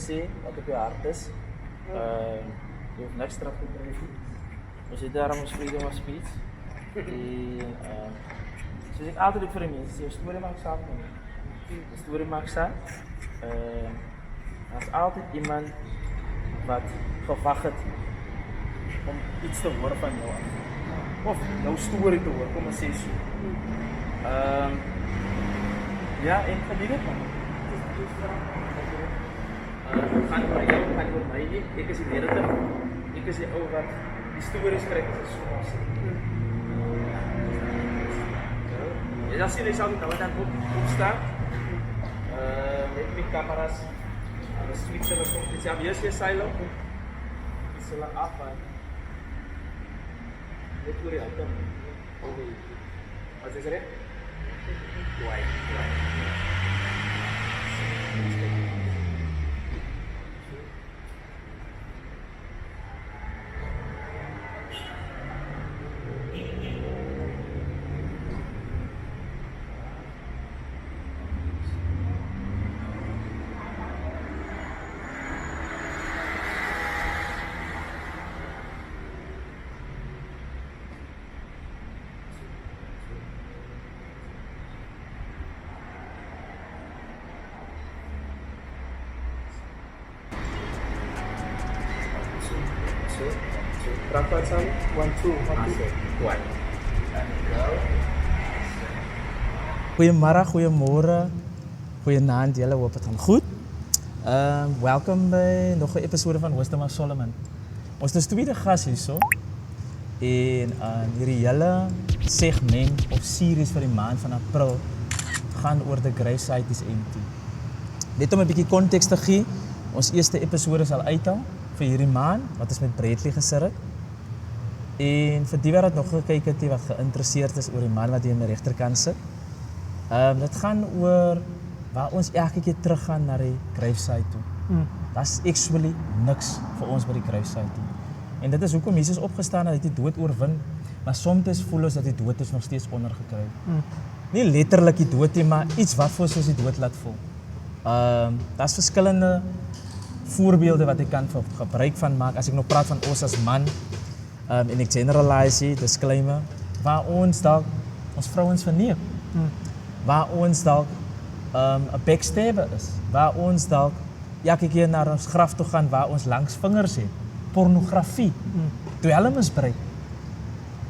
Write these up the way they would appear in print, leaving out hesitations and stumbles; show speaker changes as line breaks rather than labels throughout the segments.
sê wat op je hart is. Je hoeft niks terug te krijgen. We zitten daar om freedom of speech. Zoals ik altijd ook voor de mensen, je story mag zelf doen. De story mag zelf. Er is altijd iemand wat gewacht heeft om iets te horen van jou. Of jouw story te horen, kom eens eens. Ja, en geniet het man. Gaan over jou, gaan over mij. Ik is die narrative. Ik is die oude wat die stories krijgt als zoals. Ja, dat zie je zou ik dan opstaan. Met mijn camera's. De switch zullen komen. Ja, wie is je silo? Die zullen afgaan. Dit hoe je het doen. Wat is er? White. Berapa saling? 1, 2, 1, 2.
Goeiemôre, goeiemôre, goeienaand julle, hoop dit gaan goed. Welkom by nog 'n episode van Wisdom of Solomon. Ons is tweede gas hierso. En hierdie hele segment of series vir die maand van April gaan oor the gravesite is empty. Net om 'n bietjie konteks te gee, ons eerste episode sal uithaal vir hierdie maand wat ons met Bradley gesit het. En vir die wat nog gekyk het, wat geïnteresseerd is oor die man wat hier aan die regterkant sit. Dit gaan oor waar ons elke keer teruggaan na die gravesite toe. Daar's actually niks vir ons by die gravesite toe. En dit is hoekom Jesus opgestaan het, hy het die dood oorwin, maar soms voel ons dat die dood is nog steeds ondergekry. Nie letterlik die dood nie, maar iets wat vir ons die dood laat voel. Daar's verskillende voorbeelde wat ek kan gebruik van maak as ek nog praat van ons as man. En ek generalize, disclaimer, waar ons dalk ons vrouens verneem, waar ons dalk 'n backstabber is, waar ons dalk elke keer na ons graf toe gaan waar ons langs vingers het, pornografie, dwelmmisbruik.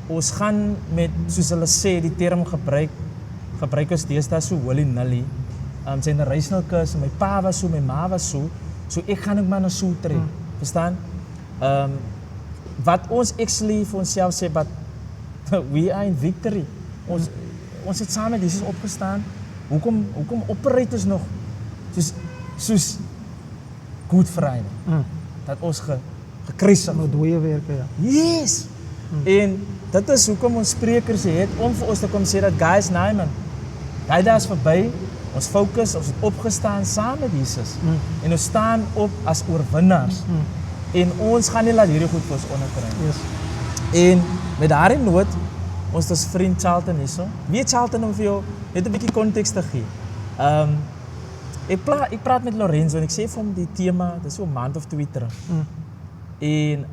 Ons gaan met, soos hulle sê, die term gebruik ons deesdae so willy-nilly, generational curse, my pa was so, my ma was so ek gaan ook maar na so trek, verstaan? Wat ons actually vir onsself sê, but we are in victory. Ons het saam met Jesus opgestaan. Hoekom operate ons nog soos Good Friday? Dat ons gekruisig
met dooie werke, ja.
Yes! En dit is hoekom ons sprekers het om vir ons te kom sê dat guys, nee man, daai dae is verby. Ons fokus, ons het opgestaan saam met Jesus. En ons staan op as oorwinnaars. En ons gaan nie laat hierdie goed vir ons onderkry.
Yes.
En met daardie noot, ons is vriend Charlton hierso. Weet Charlton om vir jou net 'n bietjie konteks te gee. Ek praat met Lorenzo en ek sê vir hom die tema, dis so 'n maand of 2 terug. En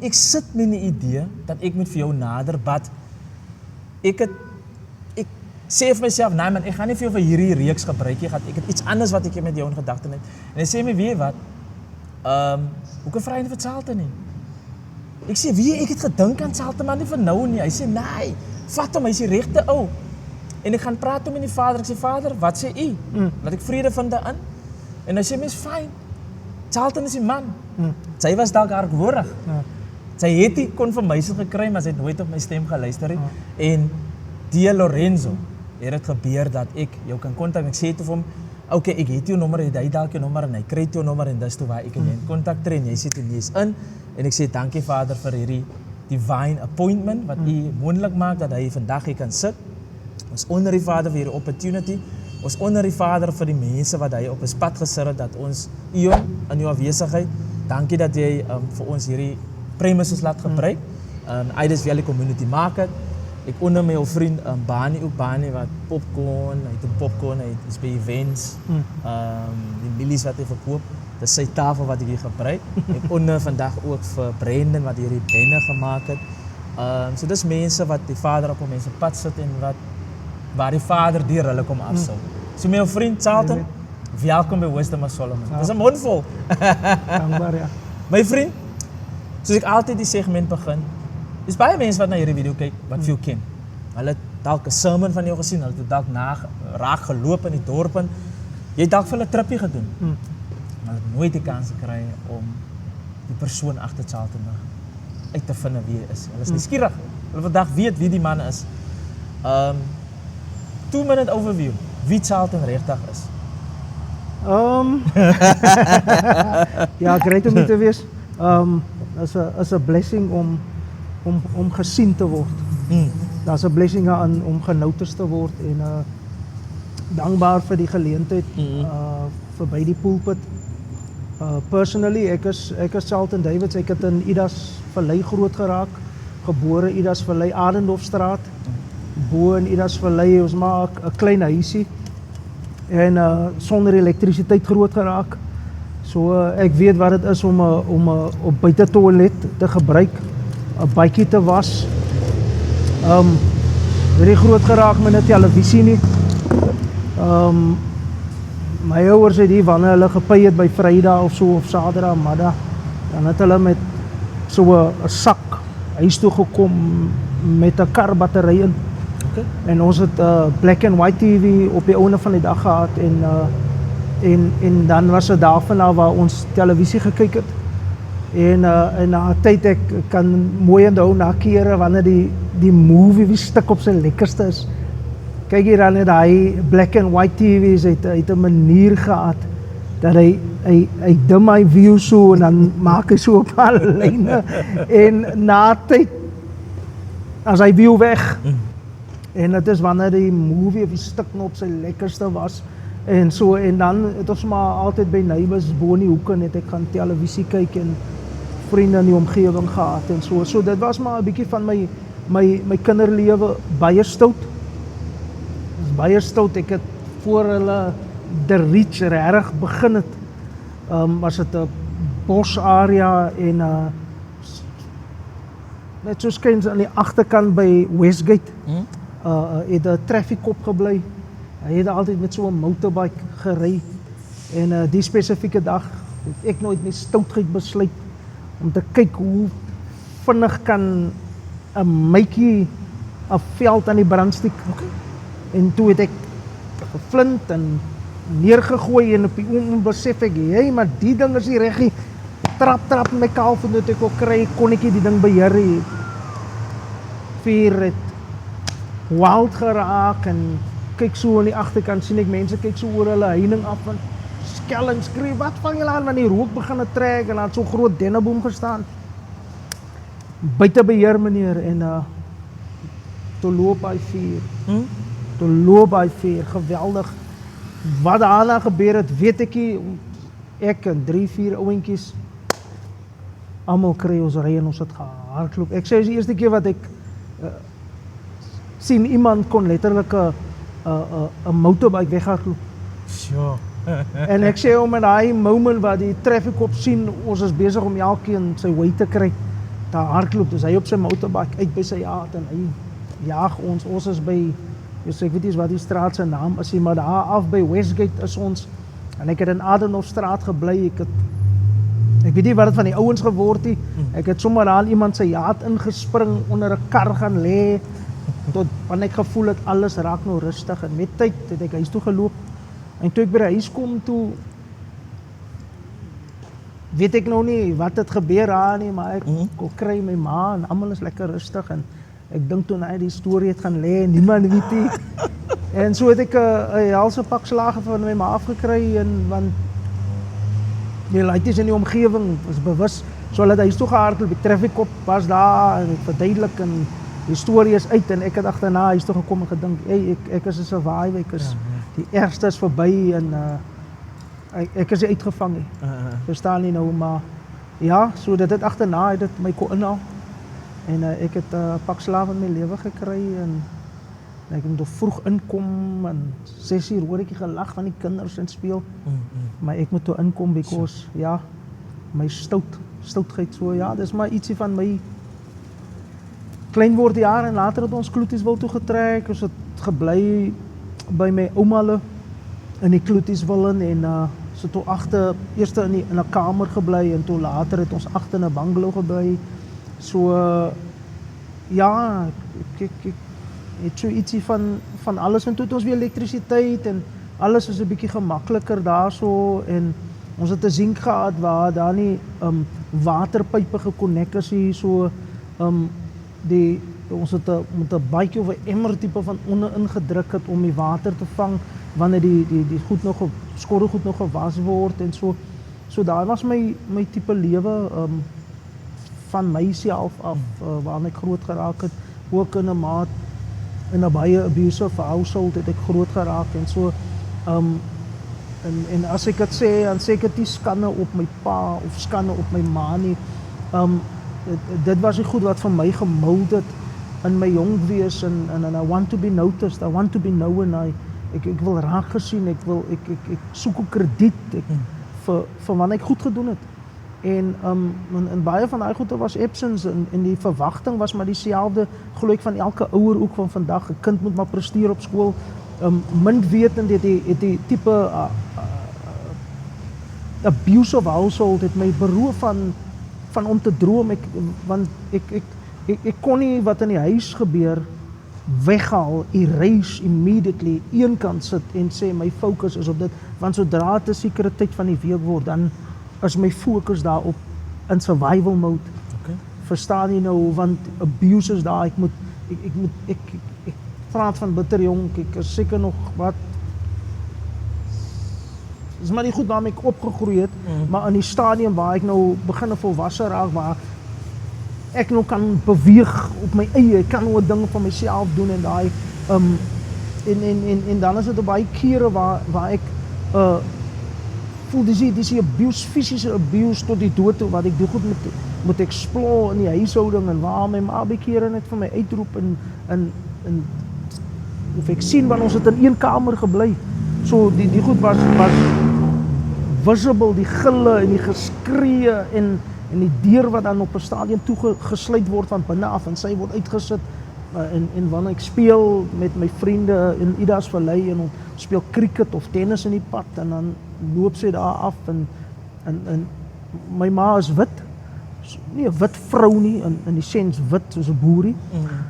ek sit met 'n idee dat ek moet vir jou nader bad. Ek sê vir myself, nee man, ek gaan nie vir jou vir hierdie reeks gebruik nie, ek het iets anders wat ek met jou in gedagte het. En hy sê my, weet wat, hoekom vra jy nie vir Charlton nie? Ek sê, ek het gedink aan Charlton, maar nie vir nou nie. Hy sê, nee, vat hom, hy is die regte ou. En ek gaan praat met die Vader, ek sê, Vader, wat sê u? Laat ek vrede vind daarin. En hy sê, mens, fyn, Charlton is die man. Sy was dalk hardwoordig. Sy het die confirmation gekry, maar sy het nooit op my stem geluister het. En die Lorenzo, het het gebeur dat ek jou kan kontak. Ek sê toe vir hom, okay, ek het jou nommer, hy dalk jou nommer en hy kry jou nommer en dis toe waar ek en jy in kontak tree en jy sê toe nie is in. En ek sê dankie Vader vir hierdie divine appointment wat u moontlik maak dat hy vandag hier kan sit. Ons onder die Vader vir hierdie opportunity. Ons onder die Vader vir die mense wat hy op 'n pad gesit het dat ons Ion in jou afwesigheid. Dankie dat jy vir ons hierdie premises laat gebruik. Ides Valley Community Market. Ek onder my ou vriend Bani wat popcorn, hy doen popcorn, hy is by events. Die mielies wat hy verkoop, dis sy tafel wat ek hier gebruik. Ek onder vandag ook vir Brandon wat hierdie benne gemaak het. So dis mense wat die vader op mense pad sit en waar die vader deur hulle kom afsou. So my ou vriend Charlton, welkom by Wisdom of Solomon. Dis 'n mondvol.
Dankbaar, ja.
My vriend, soos ek altyd die segment begin, is baie mense wat na hierdie video kyk wat veel ken. Hulle het dalk 'n sermon van jou gesien, hulle het dalk raak geloop in die dorp en jy het dalk vir hulle 'n trippie gedoen. Maar hulle het nooit die kans gekry om die persoon agter Charlton uit te vind wie hy is. Hulle is nuuskierig. Hulle vandag weet wie die man is. 2-minute overview, wie Charlton regtig is.
Ja, great om hier te wees. Is 'n blessing om gesien te word. Daar's 'n blessing aan om genoteerd te word en dankbaar vir die geleentheid verby die pulpit. Personally, ek is Charlton Davids. Ek het in Idas Vallei groot geraak, gebore Idas Vallei, Adendorfstraat. Bo in Idas Vallei, ons maar 'n klein huisie en sonder elektrisiteit groot geraak. So ek weet wat dit is om op buite toilet te gebruik, 'n bytjie te was. Baie groot geraak met 'n televisie nie. My ouers het hier wanneer hulle gepy het by Vrydag of so of Saterdag middag, dan het hulle met so 'n sak huis toe gekom met 'n karbattery in.
Okay.
En ons het black and white TV op die einde van die dag gehad en dan was dit daarvan af waar ons televisie gekyk het. En na tyd ek kan mooi onthou na kere wanneer die movie stuk op sy lekkerste is. Kyk hier dan net hy black and white TV's het 'n manier gehad dat hy dim my view so en dan maak hy so op alle lyne en na tyd as hy view weg. En dit is wanneer die movie of die stuk op sy lekkerste was en so en dan het ons maar altyd by neighbors bo in die hoeke net ek gaan televisie kyk en vriende in die omgewing gehad en so. So dit was maar 'n bietjie van my kinderlewe baie stout. Baie stout. Ek het voor hulle The Reach regtig begin het. Was dit 'n bosarea en net soos kyns aan die agterkant by Westgate. Het 'n traffiekop gebly. Hy het altyd met so 'n motorbike gery en die spesifieke dag het ek nooit met stoutheid besluit om te kyk hoe vinnig kan 'n maatjie 'n veld aan die brand steek. En toe het ek geflint en neergegooi en op die oom besef ek, hey, maar die ding is nie reg nie. Trap my kalf en toe ek ook kry, kon ek die ding beheer nie. Vuur het wild geraak en kyk so aan die agterkant sien ek mense kyk so oor hulle heining af en skel en skree, wat vang julle aan, want die rook begin te trek en daar het so groot denneboom gestaan. Buite beheer meneer en toe loop hy vuur. Toe loop hy vuur, geweldig. Wat daarna gebeur het, weet ek nie. Ek en 3-4 ouentjies almal kry ons ry en ons het gehardloop. Ek sê is die eerste keer wat ek sien iemand kon letterlik 'n motorbike weghardloop.
Sure.
En ek sê om in daai moment wat die traffiekop sien, ons is besig om elkeen sy way te kry, daar hardloop, dus hy op sy motorbike uit by sy jaat en hy jaag ons is by, ek weet nie wat die straat se naam is nie, maar daar af by Westgate is ons, en ek het in Adendorfstraat gebly, ek weet nie wat het van die ouens geword nie, ek het sommer aan iemand sy jaat ingespring, onder 'n kar gaan lê, tot wanneer ek gevoel het, alles raak nou rustig, en met tyd het ek huis toe geloop, en toe ek by die huis kom toe, weet ek nou nie wat het gebeur daar nie, maar ek kry my ma en almal is lekker rustig en ek dink toe na die storie het gaan lê en niemand weet nie. En so het ek 'n helse pak slage van my ma afgekry en want die laities in die omgewing was bewus, so hulle het huis toe gehardloop, die traffiekop was daar en het verduidelik en die storie is uit en ek het agterna huis toe gekom en gedink, hey, ek is 'n survivor, ek is die ergste is verby en ek is uitgevang nie. Verstaan nie nou, maar ja, so dit het agterna het dit my kon inhaal. En ek het 'n pak slaaf in my lewe gekry en ek moet vroeg inkom en 6 uur hoor ek die gelag van die kinders en speel. Maar ek moet toe inkom because ja, my stoutheid so ja, dis maar ietsie van my klein word jaar en later het ons Kloetieswil toe getrek. Ons het gebly by my ouma hulle in die Kloetieswil en so toe agter eers in 'n kamer gebly en toe later het ons agter in 'n bungalow gebly. So ja, ek het so ietsie van alles en toe het ons weer elektrisiteit en alles is 'n bietjie gemakliker daarso en ons het 'n sink gehad waar daar nie waterpype gekonnekt is hier so ons het met 'n baadjie of 'n emmer tipe van onder ingedruk het om die water te vang wanneer die goed nog skorrelgoed nog gewas word en so. So daai was my tipe lewe van myself af waar ek groot geraak het, ook in 'n baie abusive household het ek groot geraak en so en as ek dit sê, dan sê ek dit nie skande op my pa of skande op my ma nie. Dit was die goed wat vir my gemould het in my jong wees en I want to be noticed, I want to be known, ek wil raak gesien, ek soek 'n krediet vir wat ek goed gedoen het. En baie van daai goede was absence en die verwagting was maar dieselfde glo ek van elke ouer ook van vandag. 'n Kind moet maar presteer op skool. Min wetend het die tipe abusive household het my beroof van om te droom want ek kon nie wat in die huis gebeur weghaal, erase immediately, een kant sit en sê my fokus is op dit, want sodra dit 'n sekere tyd van die week word, dan is my fokus daarop in survival mode.
Okay.
Verstaan jy nou, want abuse is daar, ek praat van bitter jong, ek is seker nog wat, is maar nie goed waarmee ek opgegroei het, maar in die stadium waar ek nou begin volwasse raak, waar ek nou kan beweeg op my eie, ek kan nou dinge van myself doen en daai en dan is dit baie kere waar ek voel dis abuse, fisiese abuse tot die dood toe, wat ek goed moet explore in die huishouding en waar my ma baie kere net vir my uitroep en of ek sien want ons het in een kamer gebly. So die goed was visible, die gille en die geskree en die deur wat dan op 'n stadium toegesluit word van binne af en sy word uitgesit en wanneer ek speel met my vriende in Ida's Vallei en ons speel cricket of tennis in die pad en dan loop sy daar af en my ma is wit, nie 'n wit vrou nie in die sens wit soos 'n boerie,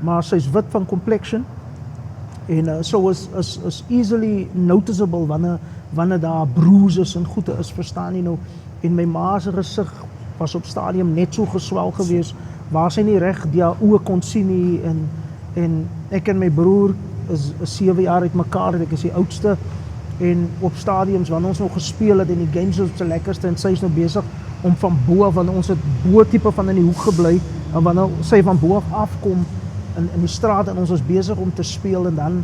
maar sy's wit van complexion en so is easily noticeable wanneer daar bruises en goede is, verstaan jy nou, en my ma se gesig was op stadium net so geswel gewees, waar sy nie reg die oë kon sien nie en ek en my broer is 7 jaar uit mekaar, ek is die oudste en op stadiums wanneer ons nog gespeel het en die games was op sy lekkerste en sy is nou besig om van bo af, want ons het bo tipe van in die hoek gebly en wanneer sy van bo af afkom in die straat en ons was besig om te speel en dan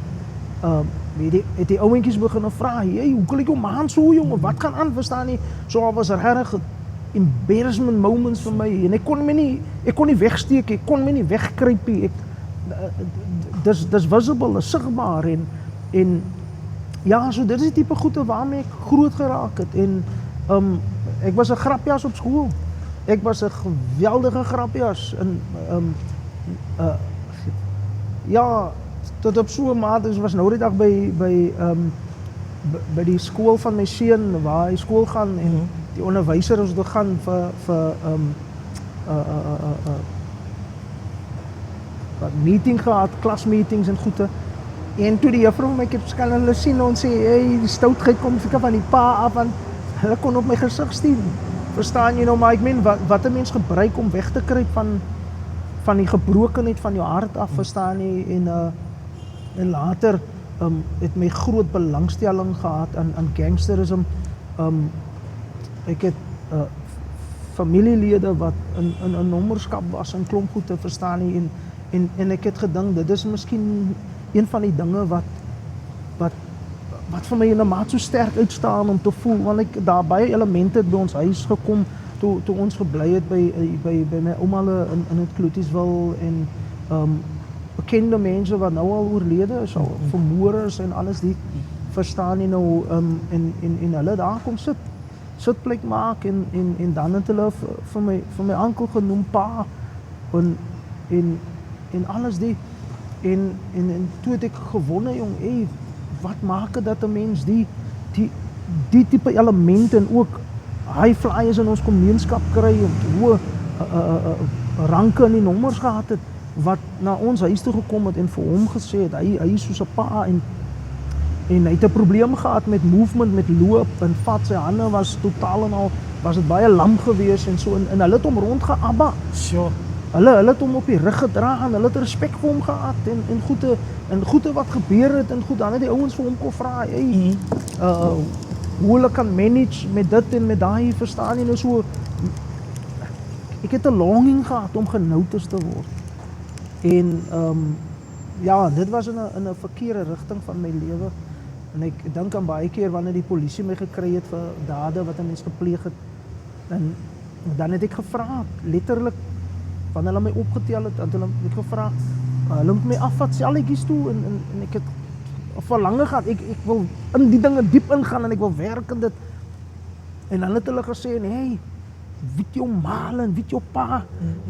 het die ouentjies begin vra, hey, hoe kan ek jou maan so jongen, wat gaan aan, verstaan nie, so was regtig embarrassment moments vir my en ek kon nie wegsteek, ek kon my nie wegkruip nie, dis visible, is sigbaar en ja, so dit is die tipe goede waarmee ek groot geraak het en ek was 'n grapjas op skool, ek was 'n geweldige grapjas en ja, tot op so 'n mate, ek was nou die dag by die skool van my seun waar hy skool gaan en die onderwyser is toe gaan vir meeting gehad, klasmeetings en goede. En toe die juffrou my kan hulle sien en sê, hey, die stoutheid kom seker van die pa af, want hulle kon op my gesig sien. Verstaan jy nou, maar ek meen, wat 'n mens gebruik om weg te kry van die gebrokenheid van jou hart af, verstaan jy, en later het my groot belangstelling gehad aan gangsterism. Ek het familielede wat in 'n nommerskap was en klomp goed te verstaan nie en ek het gedink dit is miskien een van die dinge wat vir my in 'n mate so sterk uitstaan om te voel, want daar baie elemente by ons huis gekom toe ons gebly het by my ouma in het Kloetieswil en bekende mense wat nou al oorlede is, al vermoor is en alles die, verstaan jy nou, en hulle daar kom sitplek maak en dan het hulle vir my oom genoem pa en alles die en toe het ek gewonde jong, wat maak het dat 'n mens die tipe elemente en ook high flyers in ons gemeenskap kry en hoe ranke in die nommers gehad het wat na ons huis toe gekom het en vir hom gesê het hy is soos 'n pa en hy het 'n probleem gehad met movement, met loop en vat, sy hande was totaal en al was dit baie lam gewees en so en hulle het hom rondgeabba.
Sure.
Hulle het hom op die rug gedra en hulle het respek vir hom gehad en goede wat gebeur het en goed, dan het die ouens vir hom kon vra, hoe hulle kan manage met dit en met daai, verstaan jy nou so. Ek het 'n longing gehad om genouters te word. En ja, dit was in 'n verkeerde rigting van my lewe. En ek dink aan baie keer wanneer die polisie my gekry het vir dade wat 'n mens gepleeg het. En dan het ek gevra, letterlik wanneer hulle my opgetel het, dan het hulle my gevra, hulle moet my afvat selletjies toe en ek het verlange gehad, ek wil in die dinge diep ingaan en ek wil werk in dit. En dan het hulle gesê, hey, weet jou maal en weet jou pa,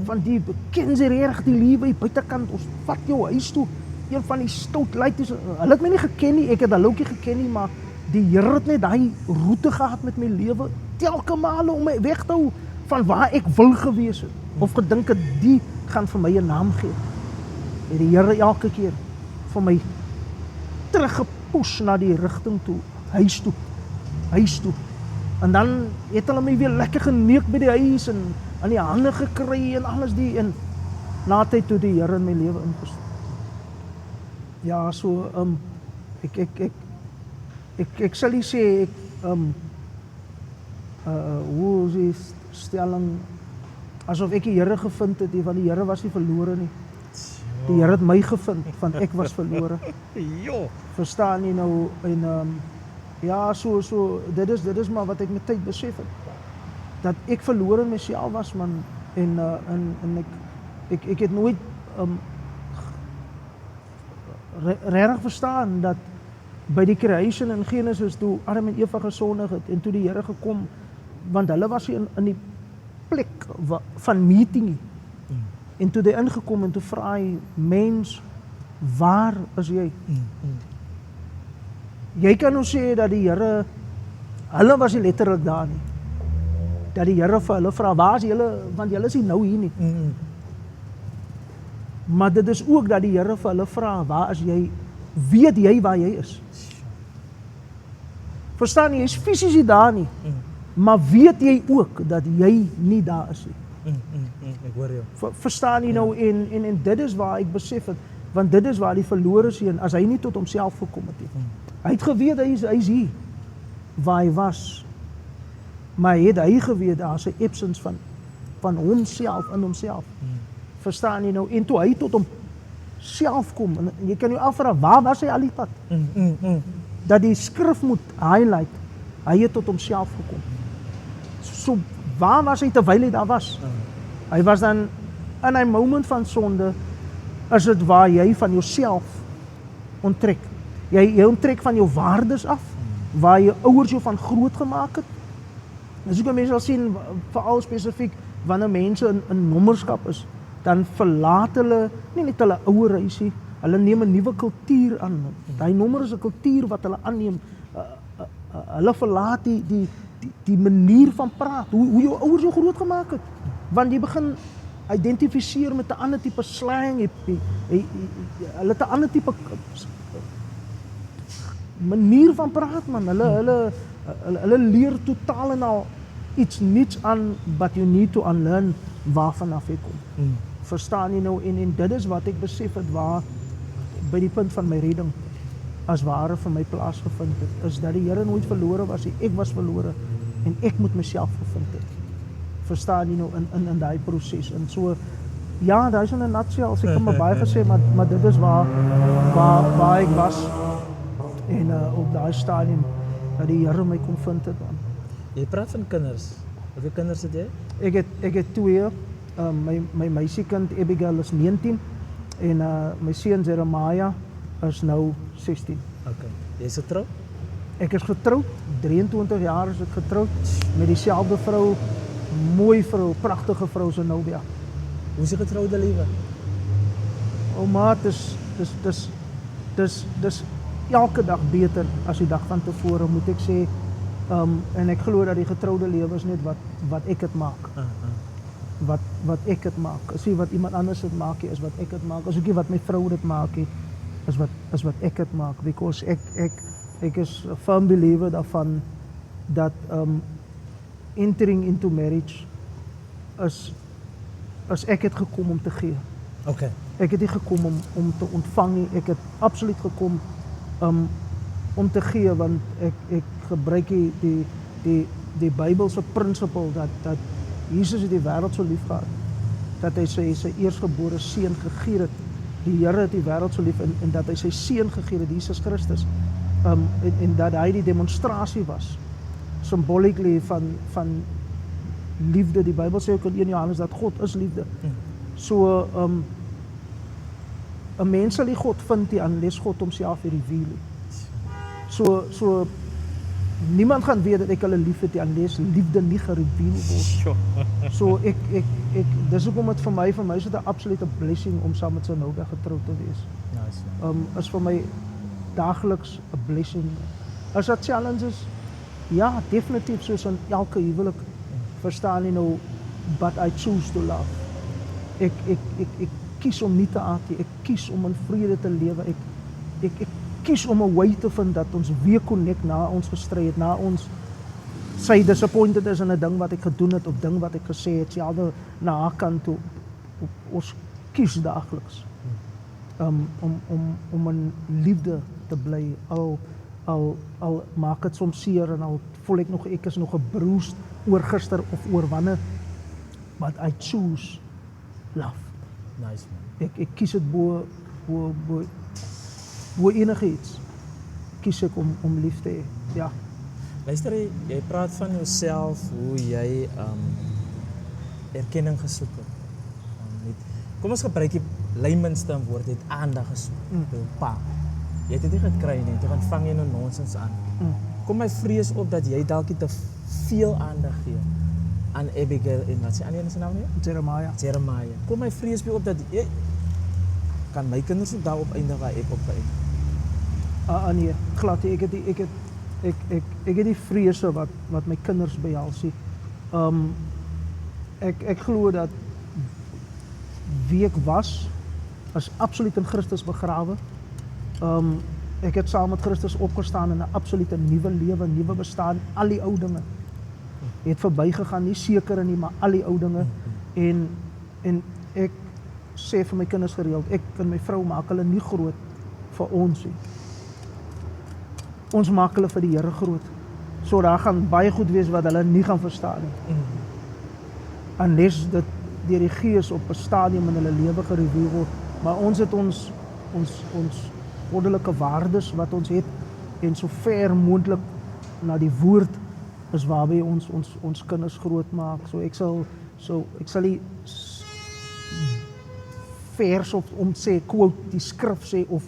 van die ken sy reg die liewe buitekant, ons vat jou huis toe, een van die stout luities, hulle het my nie geken nie, ek het hulle ook nie geken nie, maar die Here het net daai roete gehad met my lewe, telke male om my weg te hou, van waar ek wil gewees het, of gedink het, die gaan vir my 'n naam gee. En die Here elke keer vir my teruggepush na die rigting toe, huis toe. En dan het hulle my weer lekker geneuk by die huis en aan die hande gekry en alles die en na tyd toe die Here in my lewe ingestap. Ja, so ek sal nie sê hoe is die stelling asof ek die Here gevind het, want die Here was nie verlore nie. Die Here het my gevind, want ek was verlore.
Jo.
Verstaan jy nou en ja, so dit is maar wat ek met tyd besef het. Dat ek verlore in myself was man en ek het nooit regtig verstaan dat by die creation in Genesis toe Adam en Eva gesondig het en toe die Here gekom, want hulle was in die plek van meeting nie. En toe hy ingekom en toe vra hy, mens, waar is jy? Jy kan nou sê dat die Here, hulle was nie letterlik daar nie. Dat die Here vir hulle vra, waar is julle, want julle is nie nou hier nie. Maar dit is ook dat die Here vir hulle vra, waar is jy? Weet jy waar jy is? Verstaan jy, jy is fisies nie daar nie. Maar weet jy ook dat jy nie daar is nie?
Ek hoor jou.
Verstaan jy nou en dit is waar ek besef het, want dit is waar die verlore seun, as hy nie tot homself gekom het nie. Hy het geweet hy is hier waar hy was. Maar hy geweet daar is 'n absence van homself in homself. Verstaan jy nou? En toe hy tot homself kom, en jy kan jou afvra, waar was hy al die pad? Dat die skrif moet highlight, hy het tot homself gekom. So waar was hy terwyl hy daar was? Hy was dan in 'n moment van sonde, is dit waar jy van jouself onttrek. Jy onttrek van jou waardes af, waar jou ouers jou van groot gemaak het. Dis ook mense sal sien, veral spesifiek, wanneer mense in nommerskap is, dan verlaat hulle, nie net hulle ouer huisie, hulle neem 'n nuwe kultuur aan. Daai nommer is 'n kultuur wat hulle aanneem. Hulle verlaat die manier van praat, hoe jou ouers jou groot gemaak het. Want jy begin identifiseer met 'n ander tipe slang, hulle het 'n ander tipe manier van praat man, hulle leer totaal en al iets niets aan, but you need to unlearn waarvan af jy kom. Verstaan jy nou, en dit is wat ek besef het waar, by die punt van my redding, as ware vir my plaasgevind het, is dat die Here nooit verlore was, ek was verlore, en ek moet myself gevind het. Verstaan jy nou, in daai proses, en so, ja, daar is in 'n nutshell, ek het maar baie gesê, maar dit is waar ek was, en op daai stadium, dat die Here my kon vind het, man.
Jy praat van kinders, Hoeveel kinders het jy?
Ek het 2. My meisiekind Abigail is 19 en my seun Jeremiah is nou 16.
Okay. Jy is getroud?
Ek is getroud, 23 jaar is ek getroud met dieselfde vrou, mooi vrou, pragtige vrou Zenobia.
Hoe is die getroude lewe?
O maat, dis elke dag beter as die dag van tevore, moet ek sê. En ek glo dat die getroude lewe is net wat ek het maak. Wat ek het maak. Is nie wat iemand anders het maak nie, is wat ek het maak. Is ook nie wat my vrou dit maak nie, is wat ek het maak. Because ek is a firm believer daarvan dat entering into marriage is ek het gekom om te gee.
Okay.
Ek het nie gekom om te ontvang nie. Ek het absoluut gekom om te gee, want ek gebruik die Bybelse principle dat Jesus het die wêreld so lief gehad dat hy sy eersgebore seun gegee het. Die Here het die wêreld so lief en dat hy sy seun gegee het, Jesus Christus. En dat hy die demonstrasie was symbolically van liefde. Die Bybel sê ook in 1 Johannes dat God is liefde. So 'n mens sal nie God vind nie unless God homself reveal. So niemand gaan weet dat ek hulle liefhet nie unless liefde nie gereveal word. So ek dis hoekom dit vir my is dit 'n absolute blessing om saam met Zenobia getroud te wees.
Nice.
Is vir my daagliks 'n blessing. As daar challenges, ja, definitief soos in elke huwelik, verstaan jy nou, but I choose to love. Ek kies om nie te haat nie, ek kies om in vrede te lewe, ek kies om 'n way te vind dat ons weer connect na ons gestry het, na ons sy disappointed is in 'n ding wat ek gedoen het of ding wat ek gesê het, selfde na haar kant toe. Ons kies daagliks om in liefde te bly, al maak het soms seer en al voel ek is nog gebroest oor gister of oor wanneer, but I choose love.
Nice man.
Ek kies dit bo enigiets. Kies ek om lief te hê. Ja.
Luister, jy praat van jouself, hoe jy erkenning gesoek het. Kom ons gebruik die laymanste woord, het aandag gesoek by jou pa. Jy het dit nie gekry nie, toe vang jy nou nonsens aan. Kom my vrees op dat jy dalk te veel aandag gee aan Abigail en wat sê aan se naam nie? Jeremiah. Kom my vrees by op dat jy kan my kinders ook daarop eindig waar ek op eindig.
Nee, glad nie. Ek het die vrese wat my kinders behels nie. Ek glo dat wie ek was, is absoluut in Christus begrawe. Ek het saam met Christus opgestaan in 'n absolute nuwe lewe, nuwe bestaan, al die ou dinge het verbygegaan, nie sekere nie, maar al die ou dinge. En ek sê vir my kinders gereeld, ek en my vrou maak hulle nie groot vir ons nie. Ons maak hulle vir die Here groot. So daar gaan baie goed wees wat hulle nie gaan verstaan nie. Unless dit deur die Gees op 'n stadium in hulle lewe gereveal word. Maar ons het ons goddelike waardes wat ons het en so ver moontlik na die woord is waarby ons kinders groot maak. So ek sal nie vers of om sê quote die skrif sê of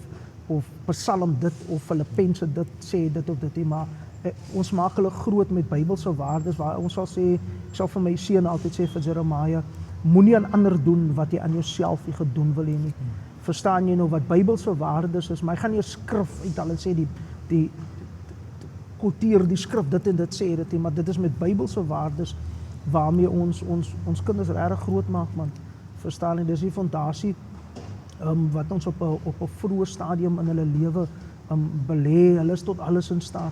Psalm dit of Filippense dit sê dit of dit nie, maar ons maak hulle groot met Bybelse waardes waar ons sal sê, ek sal vir my seun altyd sê vir Jeremiah, moenie aan ander doen wat jy aan jouself nie gedoen wil hê nie. Verstaan jy nou wat Bybelse waardes is, maar hy gaan nie 'n skrif uithaal en sê die quoteer die skrif dit en dit sê dit nie, maar dit is met Bybelse waardes waarmee ons kinders regtig groot maak, man. Verstaan jy, dis die fondasie wat ons op 'n vroeë stadium in hulle lewe belê. Hulle is tot alles in staat.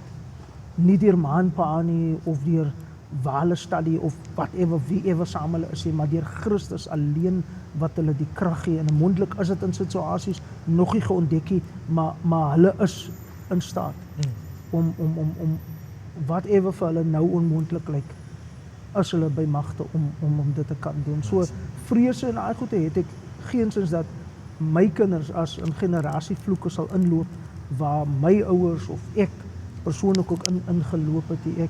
Nie deur ma en pa nie of deur waar hulle studie of whatever wie ever saam hulle is nie, maar deur Christus alleen wat hulle die krag gee. En mondelik is dit in situasies nog nie geontdek nie, maar hulle is in staat om whatever vir hulle nou onmoontlik lyk, as hulle by magte om dit te kan doen. So vrese en daai goede het ek geensins dat my kinders as 'n generasievloeke sal inloop waar my ouers of ek persoonlik ook ingeloop het.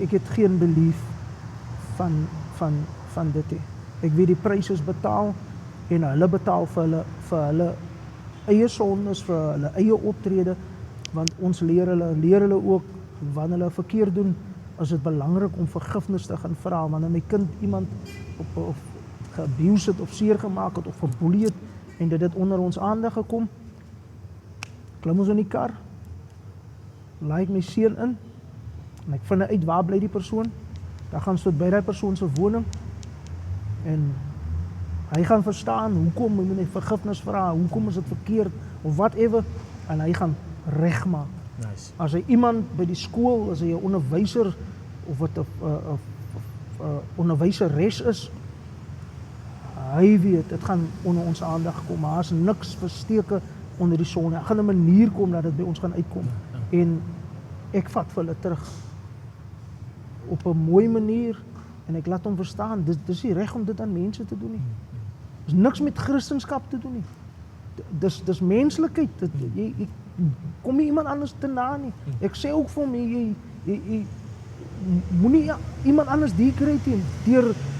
Ek het geen belief van dit hê. Ek weet die pryse is betaal en hulle betaal vir hulle eie sondes, vir hulle eie optrede, want ons leer hulle ook wanneer hulle verkeerd doen, is dit belangrik om vergifnis te gaan vra. Wanneer my kind iemand of geabuse het of seer gemaak het of verboelie het en dit het onder ons aandag gekom, klim ons in die kar, laai ek my seun in en ek vind uit waar bly die persoon. Dan gaan ons tot by die persoon se woning en hy gaan verstaan hoekom moet hy vergifnis vra, hoekom is dit verkeerd of whatever, en hy gaan regmaak.
Nice.
As hy iemand by die skool, as hy 'n onderwyser of wat 'n onderwyseres is, hy weet, dit gaan onder ons aandag kom, maar as niks versteke onder die son, daar gaan 'n manier kom dat dit by ons gaan uitkom. En ek vat vir hulle terug op 'n mooi manier en ek laat hom verstaan, dis nie reg om dit aan mense te doen nie. Dis niks met Christendom te doen nie. Dis menslikheid. Jy kom nie iemand anders te na nie. Ek sê ook vir hom, jy moenie iemand anders die kry teen.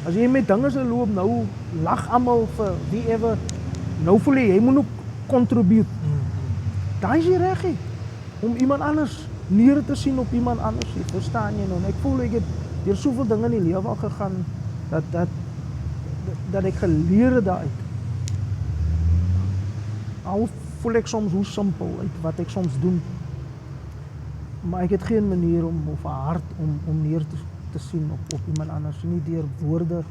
As jy met dinge se loop, nou lag almal vir wie ever, nou voel jy moet ook contribute. Daai is nie reg nie, om iemand anders neer te sien op iemand anders, verstaan jy nou? En ek voel ek het deur soveel dinge in die lewe al gegaan, dat ek geleer het daaruit. Al voel ek soms hoe simpel uit wat ek soms doen, maar ek het geen manier of 'n hart om neer te sien op iemand anders, nie deur woorde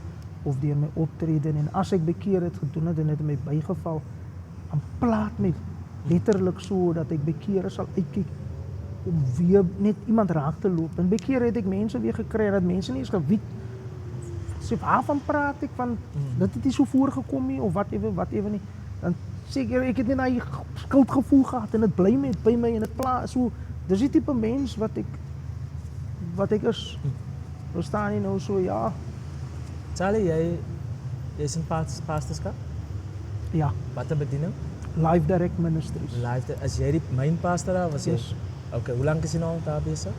of deur my optrede. En as ek bekeer het gedoen het en het my bygeval, dan plaat my letterlik so dat ek bekeer sal uitkyk om weer net iemand raak te loop. En bekeer het ek mense weer gekry dat mense nie eens geweet sê waarvan praat ek van dit het nie so voorgekom nie of whatever nie. Dan seker ek het net daai skuldgevoel gehad en dit bly met by my en dit pla so. Dis die tipe mens wat ek is. Verstaan jy nou so, ja.
Charlie, jy is in pastorskap?
Ja,
Wat 'n bediening?
Live Direct Ministries.
Is jy die main pastor daar? Was jy?
Yes.
Okay, hoe lank is jy nou daar besig?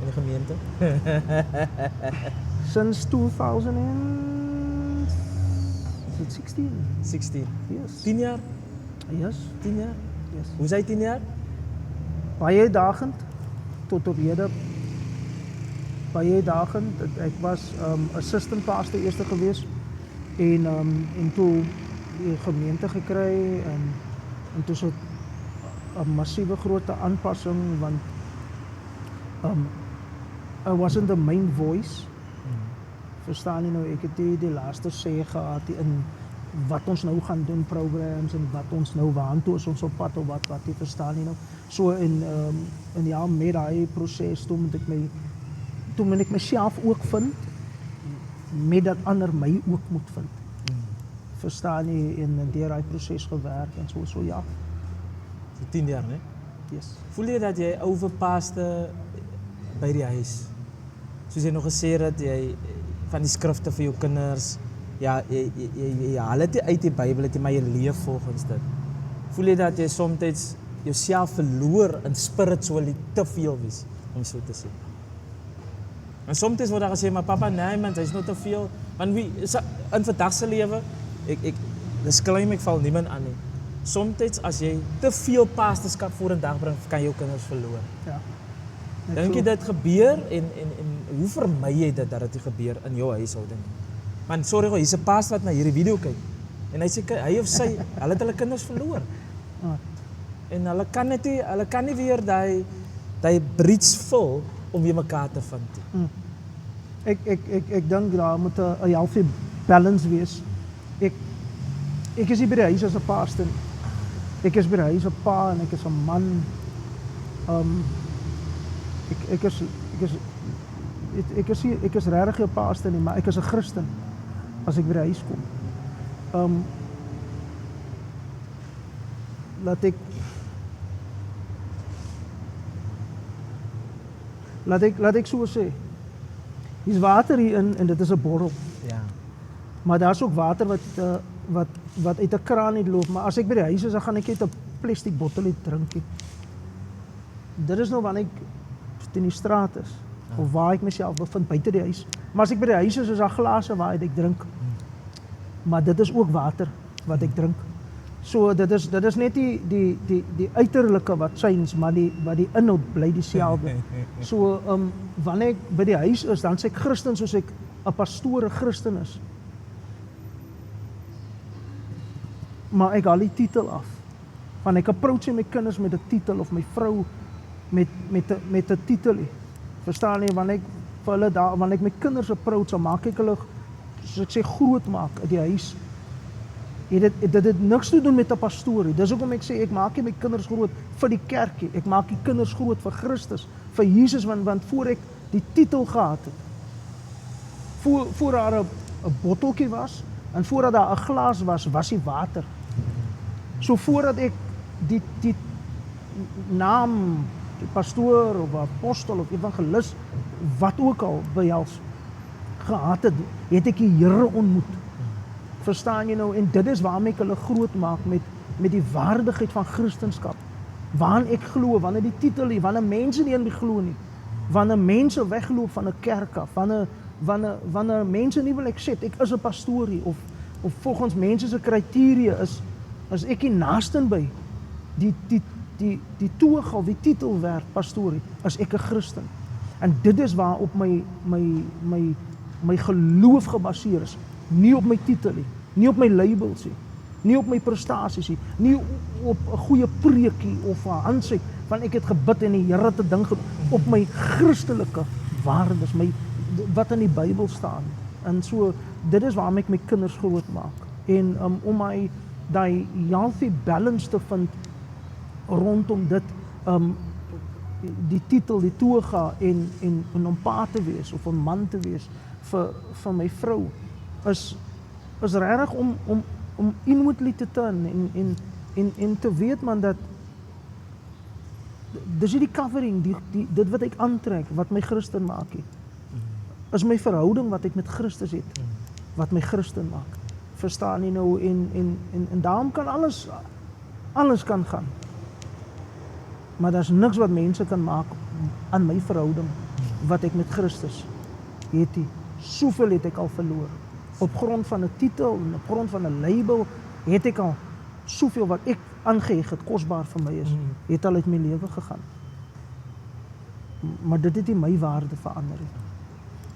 In die gemeente?
Since 2016.
16.
Yes.
10 jaar?
Yes.
10 jaar?
Yes.
Hoe is hy 10 jaar?
Baie dagend tot op hede. Baie dagend. Ek was assistant pastor eerste gewees en toe die gemeente gekry en toe so 'n massiewe groot aanpassing want I wasn't the main voice. Verstaan jy nou, ek het die laaste sê gehad in wat ons nou gaan doen, programs en wat ons nou waantoe is ons op pad of wat jy verstaan jy nou. So in ja, met daai proses toe moet ek myself ook vind met dat ander my ook moet vind. Verstaan jy, en deur daai proses gewerk en so ja.
So 10 jaar, né?
Yes.
Voel jy dat jy overpaaste by die huis? Soos jy nog gesê het, jy van die skrifte vir jou kinders, ja, jy haal dit uit die Bybel, maar jy leef volgens dit. Voel jy dat jy soms jouself verloor in spiritually te veel wees, om so te sê? En soms word daar gesê, maar papa, nee man, hy's nog te veel. Want wie in vandag se lewe, ek disclaim, ek val niemand aan nie. Soms as jy te veel pastorskap voor 'n dag bring, kan jou kinders verloor.
Ja.
Dink jy dit gebeur en hoe vermy jy dit dat dit gebeur in jou huishouding? Man, sorry, hier's 'n pastor wat na hierdie video kyk. En hy sê hy of sy, hulle het hulle kinders verloor. En hulle kan nie weer daai bridge vul om weer mekaar te vind.
Ek dink daar moet 'n healthy balance wees. Ek is nie by die huis as 'n pastor nie. Ek is by die huis 'n pa en ek is 'n man. Ek is regtig 'n pastor nie, maar ek is 'n Christen as ek by die huis kom. Laat ek so sê. Hier's water hierin en dit is 'n bottel.
Ja.
Maar daar's ook water wat uit 'n kraan uitloop, maar as ek by die huis is, dan gaan ek net 'n plastiek bottel uit drink. Dit is nou wanneer ek in die straat is. of waar ek myself bevind buite die huis. Maar as ek by die huis is daar glase waaruit ek drink. Maar dit is ook water wat ek drink. So dit is net die uiterlike wat change, maar die inhoud bly dieselfde. So wanneer ek by die huis is, dan sê ek Christen soos ek 'n pastoor 'n Christen is. Maar ek haal die titel af. Want ek approach my kinders met 'n titel of my vrou met 'n titel. Verstaan jy, wanneer ek vir hulle wanneer ek my kinders approach, dan maak ek hulle soos ek sê groot maak uit die huis. Dit het niks te doen met 'n pastoor nie. Dis hoekom ek sê ek maak nie my kinders groot vir die kerkie. Ek maak die kinders groot vir Christus, vir Jesus, want voor ek die titel gehad het, voor daar 'n botteltjie was en voordat daar 'n glas was die water. So voordat ek die naam, die pastoor of apostel of evangelis, wat ook al behels gehad het ek die Here ontmoet. Verstaan jy nou? En dit is waarmee ek hulle groot maak met die waardigheid van Christendom. Waarin ek glo, wanneer die titel nie, wanneer mense nie in my glo nie, wanneer mense wegloop van 'n kerk af, wanneer mense nie wil accept ek is 'n pastoor nie, of volgens mense se kriteria is ek nie naaste by die toeg of die titel werd pastoor nie, as ek 'n Christen. En dit is waarop my geloof gebaseer is. Nie op my titel nie, nie op my labels nie, nie op my prestasies nie, nie op 'n goeie preekie of 'n handshake van ek het gebid en die Here het 'n ding gedoen, op my Christelike waardes, wat in die Bybel staan. En so dit is waarom ek my kinders groot maak. En om my daai healthy balance te vind rondom dit, die titel, die toga en om pa te wees of 'n man te wees vir my vrou is regtig om inwardly te turn en te weet man dat dis die covering, dit wat ek aantrek, wat my Christen maak nie. Is my verhouding wat ek met Christus het, wat my Christen maak. Verstaan jy nou? En daarom kan alles kan gaan. Maar daar's niks wat mense kan maak aan my verhouding wat ek met Christus het nie. Soveel het ek al verloor. Op grond van 'n titel en op grond van 'n label het ek al soveel wat ek aangeheg het, kosbaar vir my is, het al uit my lewe gegaan. Maar dit het nie my waarde verander nie.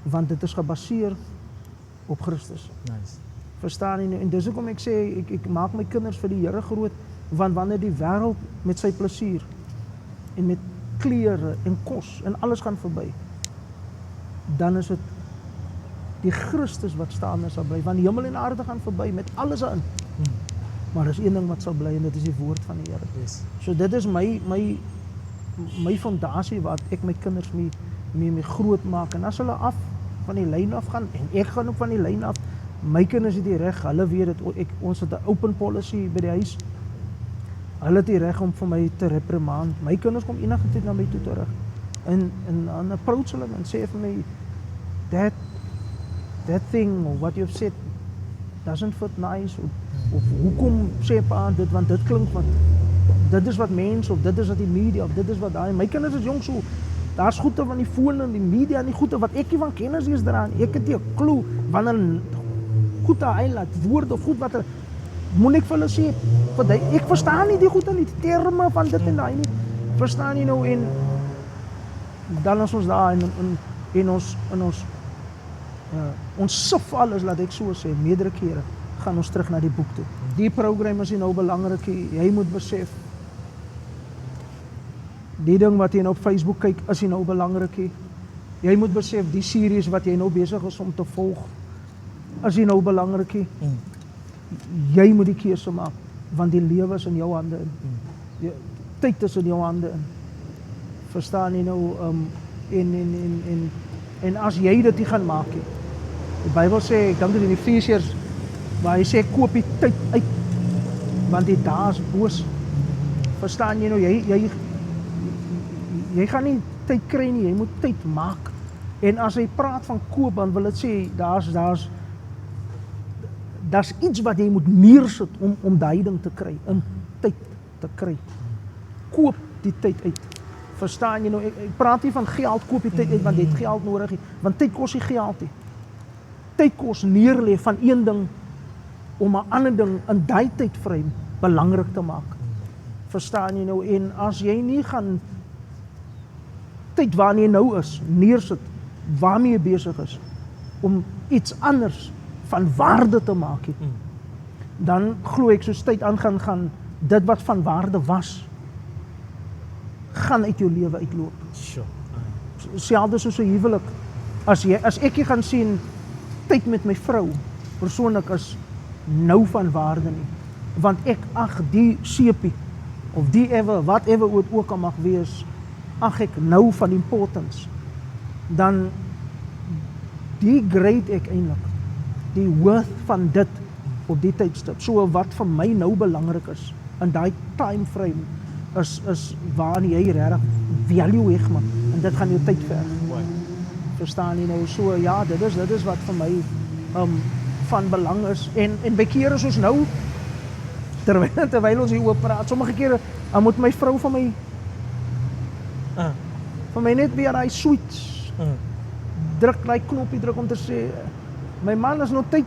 Want dit is gebaseer op Christus.
Nice.
Verstaan jy nou? En dis hoekom ek sê ek maak my kinders vir die Here groot, want wanneer die wêreld met sy plesier en met klere en kos en alles gaan verby, dan is dit die Christus wat staande sal bly, want die hemel en aarde gaan verby met alles in. Maar dis een ding wat sal bly en dit is die woord van die Here.
Yes.
So dit is my fondasie wat ek my kinders mee groot maak. En as hulle af van die lyn af gaan en ek gaan ook van die lyn af, my kinders het die reg, hulle weet dit, ons het 'n open policy by die huis. Hulle het die reg om vir my te reprimand. My kinders kom enige tyd na my toe terug. En approach hulle en sê vir my, that thing or what you've said doesn't fit nice, of hoekom sê pa dit, want dit klink wat dit is wat mense, of dit is wat die media, of dit is wat daai. My kinders is jong so, daar's goeie van die foon en die media en die goeie wat ek nie van kennis is daaraan. Ek het nie 'n klou wanneer goed daai laat woord of goed wat moet ek vir hulle sê, ek verstaan nie die goed en die terme van dit en daai nie. Verstaan jy nou? En dan as ons daar en ons sif alles, laat ek so sê, meerdere kere gaan ons terug na die boek toe. Die program is nou belangrik, jy moet besef, die ding wat jy nou op Facebook kyk, is nou belangrik. Jy moet besef, die series wat jy nou besig is om te volg, is nou belangrik. Jy moet die keuse maak, want die lewe is in jou hande in. Tyd is in jou hande in. Verstaan jy nou? En as jy dit nie gaan maak, die Bybel sê, ek dink dit in Efesiërs, waar hy sê, koop die tyd uit, want die dae is boos. Verstaan jy nou? Jy gaan nie tyd kry nie, jy moet tyd maak. En as hy praat van koop, dan wil dit sê, daar's iets wat jy moet neersit om daai ding te kry, om tyd te kry. Koop die tyd uit. Verstaan jy nou, ek praat nie van geld, koop die tyd uit, want jy het geld nodig nie, want tyd kos nie geld nie. Tyd kos neerlê van een ding, om 'n ander ding in daai tydframe belangrik te maak. Verstaan jy nou, en as jy nie gaan tyd waarna jy nou is, neersit, waarmee jy besig is, om iets anders van waarde te maak nie, dan glo ek soos tyd aangaan, dit wat van waarde was, gaan uit jou lewe uitloop.
Sure.
Selfs soos 'n huwelik. As ek gaan sien, tyd met my vrou, persoonlik is nou van waarde nie. Want ek ag die sepie, of die whatever het ook al mag wees, ag ek nou van importance. Dan degrade ek eintlik die worth van dit op die tydstip. So wat vir my nou belangrik is, in daai time frame, is waarin jy regtig value heg man, en dit gaan jou tyd verg. Verstaan jy nou, so ja, dit is wat vir my van belang is, en by kere soos nou, terwyl ons hier oor praat, sommige kere, dan moet my vrou van my net weer daai sweet, druk daai knoppie druk om te sê, my man is nog tyd,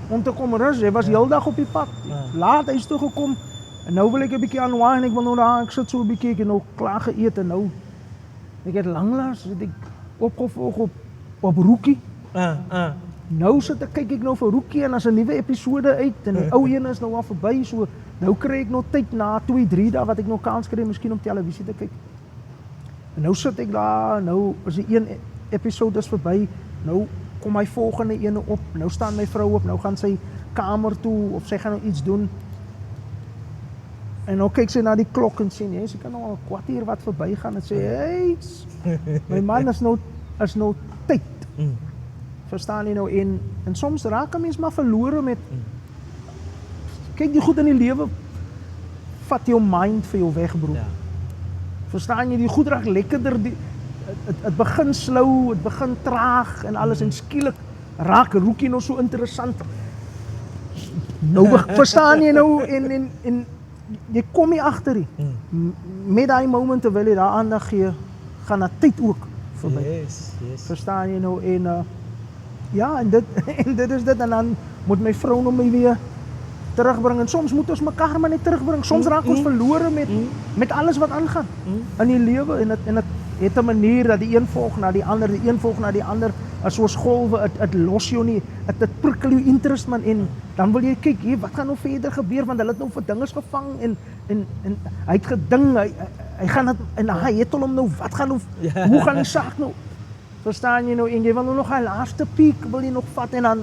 om te kom rus, hy was heel dag op die pad, laat hy is toe gekom, en nou wil ek 'n bietjie aanwaai, en ek wil nou daar, ek sit so 'n bietjie, ek het nou klaar geëet, en nou, ek het langlaas, het ek opgevolg op Rookie, nou kyk ek nou vir Rookie, en as 'n nuwe episode uit, en die ou een is nou al verby, so, nou kry ek nog tyd na 2-3 dae, wat ek nog kans kry, miskien om televisie te kyk, en nou sit ek daar, nou is die een episode is verby, nou kom my volgende ene op, nou staan my vrou op, nou gaan sy kamer toe, of sy gaan nou iets doen, en nou kyk sy na die klok en sê, nee, sy kan nou al 'n kwartier wat verby gaan, en sê, hey, my man is nou tyd, verstaan jy nou, en soms raak 'n mens maar verlore met, kyk die goed in die lewe, vat jou mind vir jou weg bro, verstaan jy, die goed raak lekkerder, het begin slou, het begin traag en alles, en skielik raak Rookie nou so interessant, nou verstaan jy nou, en jy kom nie agter nie, met daai moment terwyl jy daar aandag gee, gaan na tyd ook verby,
Yes.
verstaan jy nou, en ja, en dit is dit, en dan moet my vrou nou my weer terugbring, en soms moet ons mekaar maar net terugbring, soms raak ons verlore met alles wat aangaan, in die lewe, en het het 'n manier dat die een volg na die ander, die een volg na die ander, as soos golwe, het los jou nie, het prikkel jou interest man, en dan wil jy kyk, wat gaan nou verder gebeur, want hulle het nou vir dinges gevang, en hy het geding, hy gaan het, en hy het hom nou, wat gaan nou, hoe gaan die saak nou, verstaan jy nou, en jy wil nou nog hy laaste piek, wil jy nog vat, en dan,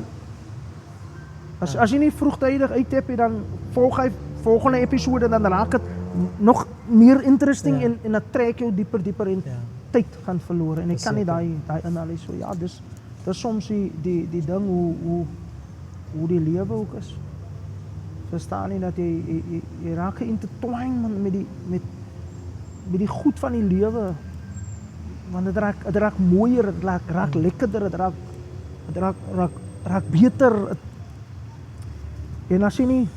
as jy nie vroegtydig uit heb, dan volg hy volgende episode, dan raak het nog meer interesting, en dat trek jou dieper, en tyd gaan verloor, en ek kan nie daai analyse, so ja, dis soms die ding, hoe die lewe ook is, verstaan nie, dat jy raak geïntertwined met die goed van die lewe, want het raak mooier, het raak lekkerder, het raak beter, en as jy nie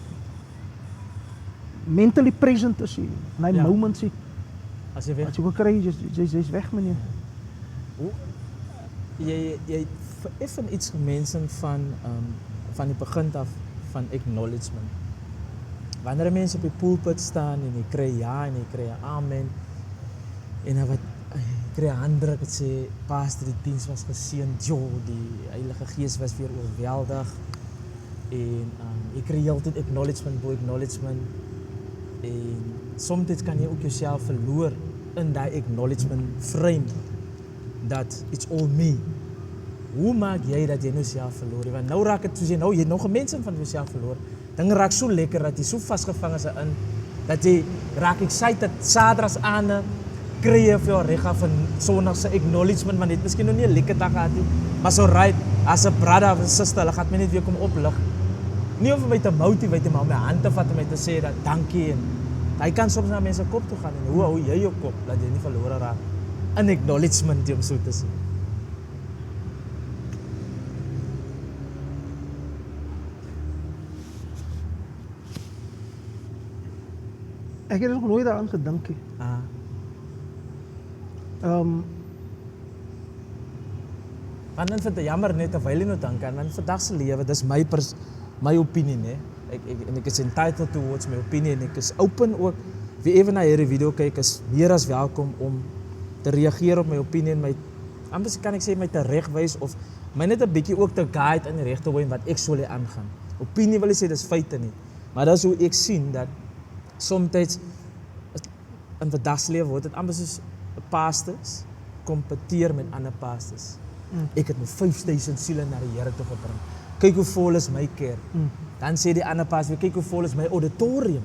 mentally present is, in die moment sê,
As jy weg,
as jy wil kry, jy's weg meneer.
jy het vereffen iets gemensen van die begin af van acknowledgement. Wanneer mense op die pulpit staan en jy kry ja en jy kry amen en dan wat kry 'n handdruk wat sê pastor die diens was geseënd, die Heilige Gees was weer oorweldig en jy kry heeltyd acknowledgement en soms kan jy ook jouself verloor in daai acknowledgement frame dat it's all me. Hoe maak jy dat jy nou self verloor? Want nou raak dit soos jy het nog 'n mens van jouself verloor. Dinge raak so lekker dat jy so vasgevang is in dat jy raak excited Saterdags aande kry jy vir jou reg af van Sondag se acknowledgement, want dit miskien nog nie 'n lekker dag gehad nie, maar so right as 'n brother of 'n sister, hulle gaan my net weer kom oplig. Nie om vir my te motivate, maar om my hand te vat en my te sê dat dankie en hy kan soms na mense kop toe gaan en hoe hou jy jou kop dat jy nie verlore raak in acknowledgement om so te sê.
Ek het nog nooit daaraan gedink nie.
Want dan vind ek jammer net terwyl jy nou dink aan, want vandag se lewe, dis my opinie, né? Ek is entitled towards my opinion en ek is open ook. Wie even na hierdie video kyk is meer as welkom om te reageer op my opinie en my anders kan ek sê my te regwys of my net 'n bietjie ook te guide in die regte way wat ek sou lê aangaan. Opinie wil ek sê dis feite nie, maar dis hoe ek sien dat soms in vandag se lewe word dit amper soos pastors kompeteer met ander pastors. Ek het nou 5000 siele na die Here toe gebring. Kyk hoe vol is my kerk. Dan sê die ander pastor, kyk hoe vol is my auditorium.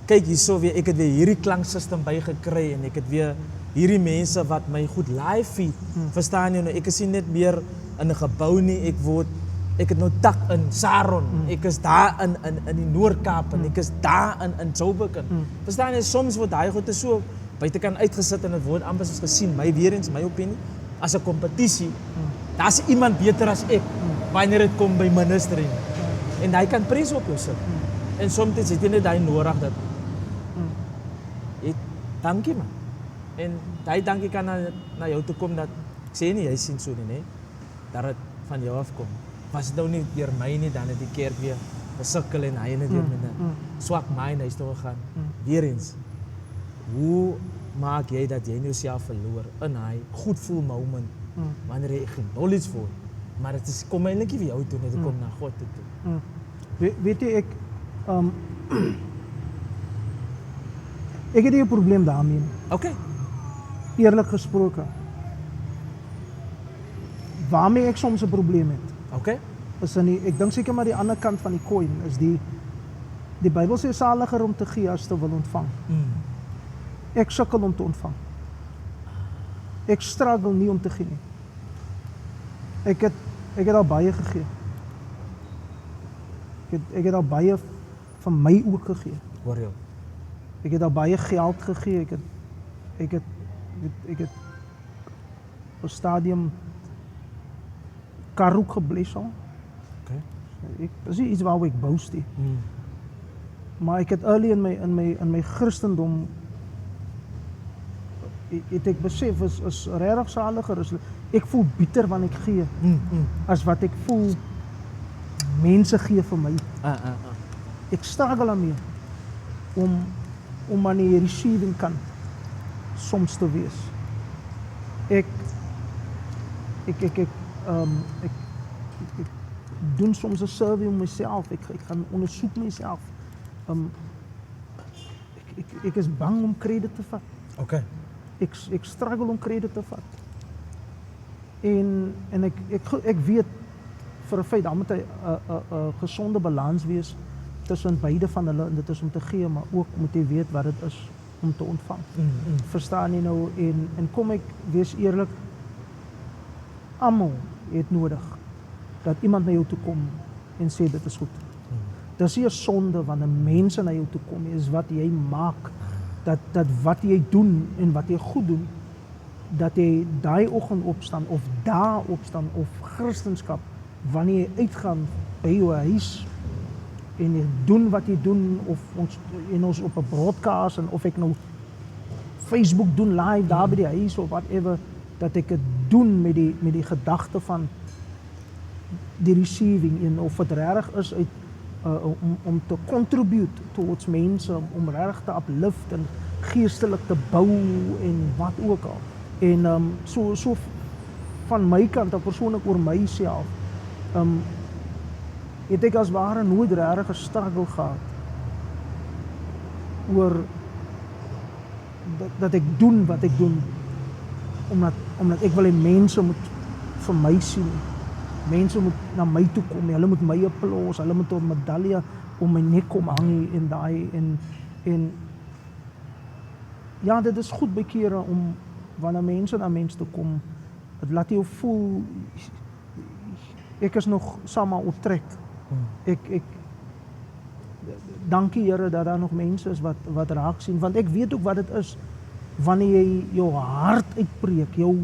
Kyk hierso weer, ek het weer hierdie klanksysteem bygekry en ek het weer hierdie mense wat my goed live feed. Verstaan jy nou? Ek is nie net meer in 'n gebou nie, ek het nou tak in Saron. Ek is daar in die Noord-Kaap en ek is daar in Joburg. Verstaan jy, soms word daai goed so buitekant uitgesit en dit word amper soos gesien, weer eens my opinie, as 'n kompetisie. Daar's iemand beter as ek wanneer dit kom by ministry. En hy kan prys op jou sit. En soms het jy net daai nodig dat dankie man. En daai dankie kan na jou toe kom dat ek sê nie jy sien so nie, né? Dat dit van jou afkom. Was dit nou nie deur my nie, dan het die kerk weer gesukkel en hy het weer met 'n swak mind huis toe gegaan. Weer eens. Hoe maak jy dat jy jouself verloor in hy goed voel moment wanneer jy knowledge voel, maar dit kom eintlik nie vir jou toe nie, dit kom na God toe.
Weet jy, ek het nie 'n probleem daarmee nie.
Okay.
Eerlik gesproke. Waarmee ek soms 'n probleem het.
Okay.
Is ek dink seker maar die ander kant van die coin is die Bybel sê saliger om te gee as te wil ontvang. Ek sukkel om te ontvang. Ek struggle nie om te gee nie. Ek het al baie gegee. Ek het al baie van my ook gegee.
Hoor jy?
Ek het al baie geld gegee. Ek het 'n stadium kar ook gebless al.
Okay.
Dis nie iets waaroor ek boast nie. Maar ek het early in my Christendom het ek besef is regtig saliger is ek voel bitter wanneer ek gee as wat ek voel mense gee vir my. Ek struggle daarmee om aan die receiving kant soms te wees. Ek doen soms 'n survey om myself. Ek gaan ondersoek myself. Ek is bang om krediet te vat.
Okay.
Ek struggle om krediet te vat. En ek weet vir 'n feit, daar moet 'n gesonde balans wees tussen beide van hulle, en dit is om te gee, maar ook moet jy weet wat dit is om te ontvang. Verstaan jy nou? En kom ek wees eerlik, almal het nodig dat iemand na jou toe kom en sê dit is goed. Dis nie 'n sonde wanneer mense na jou toe kom, is wat jy maak, dat wat jy doen en wat jy goed doen, dat jy daai oggend opstaan of daar opstaan of Christendom, wanneer jy uitgaan by jou huis en jy doen wat jy doen, of ons op 'n broadcast, en of ek nou Facebook doen live daar by die huis of whatever, dat ek dit doen met die gedagte van die receiving, en of dit regtig is uit om te contribute towards mense, om regtig te uplift en geestelik te bou en wat ook al. En so van my kant af persoonlik oor myself, het ek as ware nooit regtig 'n struggle gehad oor dat ek doen wat ek doen, omdat ek wil hê mense moet vir my sien. Mense moet na my toe kom, hulle moet my applaus, hulle moet 'n medalje om my nek kom hang en daai en ja, dit is goed by kere om wanneer mense na mense toe kom, dit laat jou voel ek is nog saam op trek. Ek dankie Here dat daar nog mense is wat raak sien, want ek weet ook wat dit is wanneer jy jou hart uitpreek, jou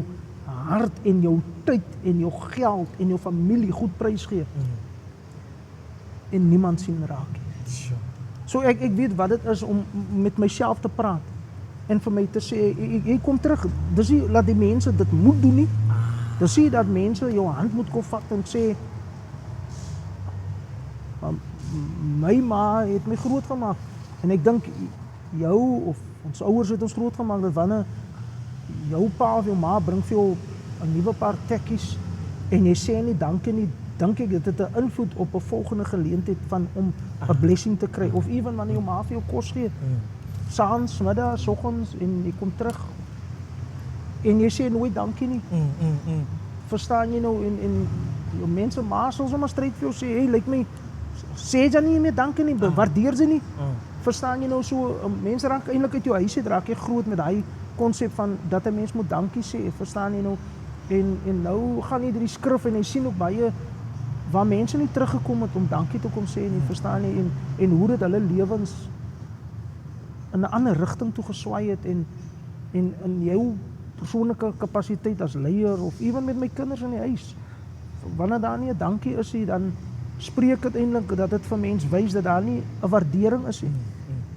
hart en jou tyd en jou geld en jou familie goed prys gee. En niemand sien raak nie. So ek weet wat dit is om met myself te praat en vir my te sê, jy kom terug. Dis nie dat die mense dit moet doen nie. Dis nie dat mense jou hand moet kom vat en sê, my ma het my groot gemaak. En ek dink jou of ons ouers het ons groot gemaak dat wanneer jou pa of jou ma bring vir jou 'n nuwe paar tekkies en jy sê nie dankie nie, dink ek dit het 'n invloed op 'n volgende geleentheid van om 'n blessing te kry of ewen wanneer jou ma vir jou kos gee. Saans, middag, soggens en jy kom terug en jy sê nooit dankie nie. Verstaan jy nou en jou mense ma sal sommer stryd vir jou sê, hey, lyk my sê jy nie meer dankie nie, waardeer jy nie. Verstaan jy nou so, mense raak eintlik uit jou huis uit, raak jy groot met daai konsep van dat 'n mens moet dankie sê, verstaan jy nou? En nou gaan jy deur die skrif en jy sien ook baie waar mense nie teruggekom het om dankie te kom sê nie, verstaan jy? En hoe dit hulle lewens in 'n ander rigting toe geswaai het en in jou persoonlike kapasiteit as leier of ewen met my kinders in die huis. Wanneer daar nie 'n dankie is nie, dan spreek dit eintlik dat dit vir mens wys dat daar nie 'n waardering is nie.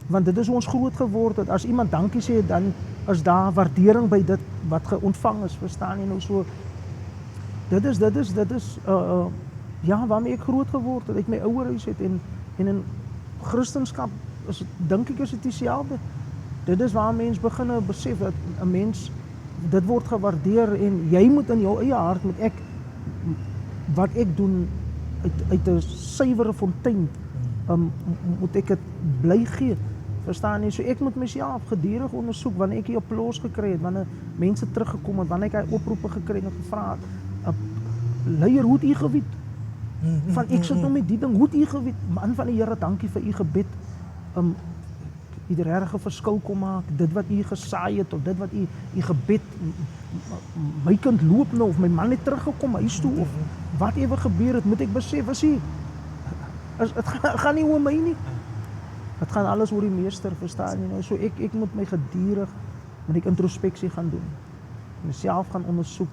Want dit is hoe ons groot geword het. As iemand dankie sê, dan is daar waardering by dit wat ontvang is, verstaan jy nou so. Dit is ja, waarmee ek groot geword het, uit my ouerhuis het en in Christendom is dink ek is dit dieselfde. Dit is waar mens begin besef dat 'n mens dit word gewaardeer en jy moet in jou eie hart met wat ek doen uit 'n suiwere fontein moet ek dit bly gee. Verstaan jy? So ek moet myself gedurig ondersoek wanneer ek 'n applaus gekry het, wanneer mense teruggekom het, wanneer ek hy oproepe gekry het en gevra het, leier, hoe het u gewet? Van ek sit nou met die ding, hoe het u gewet? Man van die Here, dankie vir u gebed. U het regtig 'n verskil kom maak, dit wat u gesaai het of dit wat u gebed, my kind loop nou of my man het teruggekom huis toe of whatever gebeur het, moet ek besef, het gaan nie oor my nie. Het gaan alles oor die meester, verstaan jy nou? So ek moet my gedurig met die introspeksie gaan doen. Myself gaan ondersoek,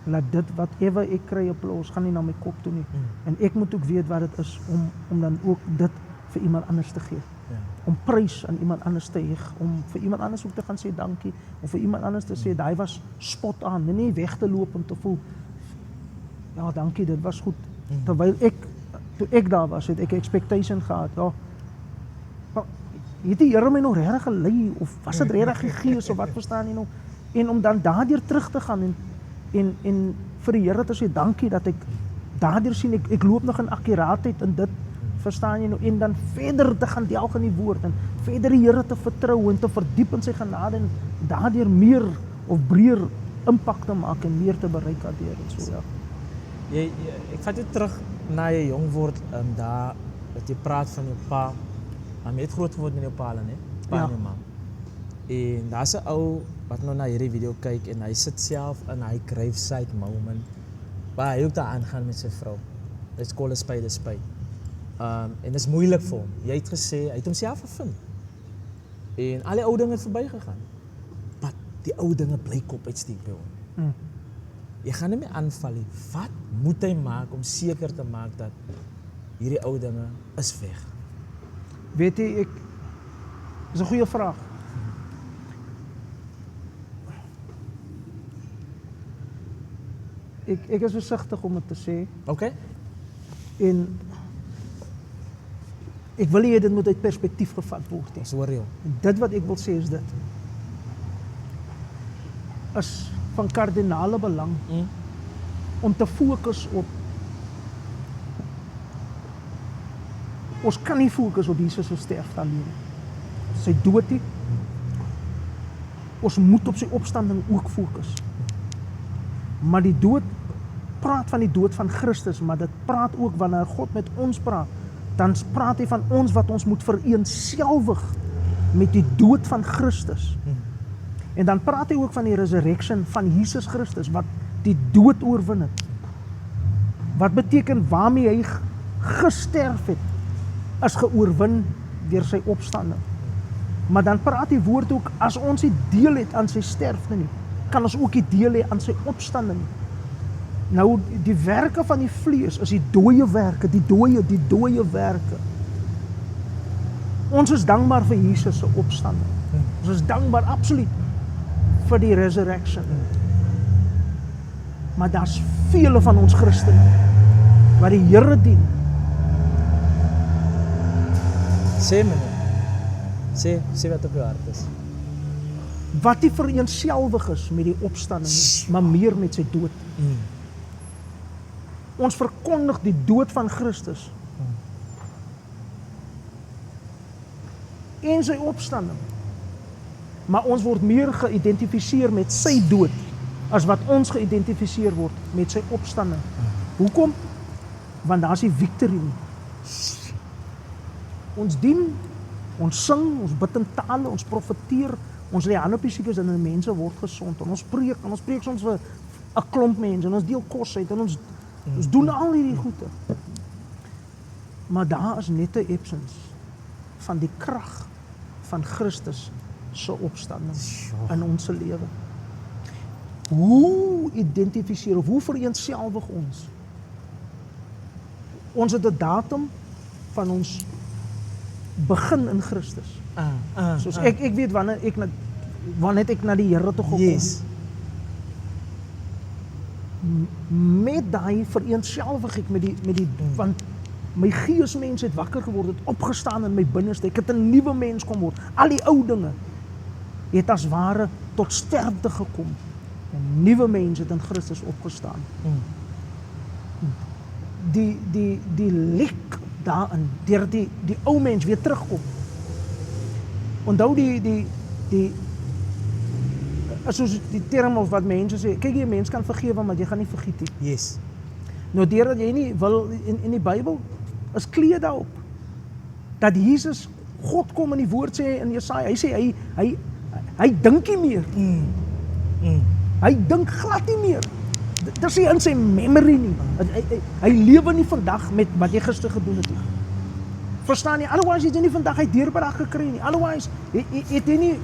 laat dit whatever ek kry applaus, gaan nie na my kop toe nie. En ek moet ook weet wat dit is om dan ook dit vir iemand anders te gee. Om prys aan iemand anders te heg, om vir iemand anders ook te gaan sê dankie, of vir iemand anders te sê, daai was spot aan, nie weg te loop om te voel, ja dankie, dit was goed. Terwyl toe ek daar was, het ek expectation gehad, ja, het die Here my nog regtig gelei, of was dit regtig die Gees, of wat verstaan jy nou, en om dan daardeur terug te gaan, en vir die Here te sê dankie, dat ek daardeur sien, ek loop nog in akkuraatheid in dit, verstaan jy nou, en dan verder te gaan delg in die woord, en verder die Here te vertrou, en te verdiep in sy genade, en daardeur meer, of breër impak te maak, en meer te bereik daardeur, en so, ja.
Ek vat jou terug na jy jong word, daar, dat jy praat van jou pa, maar jy het groot geword met jou pa, ne? Pa en jou ma. En daar's 'n ou, wat nou na hierdie video kyk, en hy sit self in hy graveside moment, waar hy ook daar aangaan met sy vrou. Hy call a spade a spade. En dit is moeilik vir hom. Jy het gesê, hy het homself gevind. En al die ou dinge het verbygegaan. Maar die ou dinge bly kop uitsteek by hom. Jy gaan nie meer aanval nie. Wat moet hy maak om seker te maak dat hierdie ou dinge is weg?
Weet jy, is 'n goeie vraag. Ek is versigtig om dit te sê.
Okay.
En ek wil nie dit moet uit perspektief gevat word.
Dis hoor jy.
Dit wat ek wil sê is dit. Is van kardinale belang om te fokus op. Ons kan nie fokus op Jesus se sterfte alleen. Sy dood nie. Ons moet op sy opstanding ook fokus. Maar die dood praat van die dood van Christus, maar dit praat ook wanneer God met ons praat, dan praat hy van ons wat ons moet vereenselwig met die dood van Christus. En dan praat hy ook van die resurrection van Jesus Christus, wat die dood oorwin het. Wat beteken waarmee hy gesterf het, is geoorwin deur sy opstanding. Maar dan praat die woord ook, as ons die deel het aan sy sterfte nie, kan ons ook die deel hê aan sy opstanding. Nou, die werke van die vlees is die dooie werke, die dooie werke. Ons is dankbaar vir Jesus se opstanding. Ons is dankbaar absoluut vir die resurrection. Maar daar's vele van ons Christene wat die Here dien.
Sê meneer. Sê wat op jou hart is.
Wat nie vereenselwig is met die opstanding nie, maar meer met sy dood. Ons verkondig die dood van Christus en sy opstanding. Maar ons word meer geïdentifiseer met sy dood as wat ons geïdentifiseer word met sy opstanding. Hoekom? Want daar is die victory nie. Ons dien, ons sing, ons bid in tale, ons profeteer, ons lê hande op die siekes en die mense word gesond. En ons preek soms vir 'n klomp mense en ons deel kos uit en ons doen al hierdie goede. Maar daar is net 'n absence van die krag van Christus se opstanding in ons lewe. Hoe identifiseer of hoe vereenselwig ons? Ons het 'n datum van ons begin in Christus. Soos ek weet wanneer ek na die Here toe gekom.
Yes.
Met daai vereenselwig ek met die want my geesmens het wakker geword, het opgestaan in my binneste. Ek het 'n nuwe mens kom word. Al die ou dinge het as ware tot sterfte gekom. 'n Nuwe mens het in Christus opgestaan. Die lek daarin, deur die ou mens weer terugkom. Onthou die soos die term of wat mense sê, kyk jy mens kan vergewe, maar jy gaan nie vergiet nie.
Yes.
Nou deurdat jy nie wil in die Bybel is kleed daarop dat Jesus, God kom in die woord sê in Jesaja, hy sê hy dink nie meer. Hy dink glad nie meer. Dit is nie in sy memory nie. Hy lewe nie vandag met wat jy gister gedoen het nie. Verstaan jy? Otherwise het jy nie vandag hy deurbraak gekry nie. Otherwise het jy nie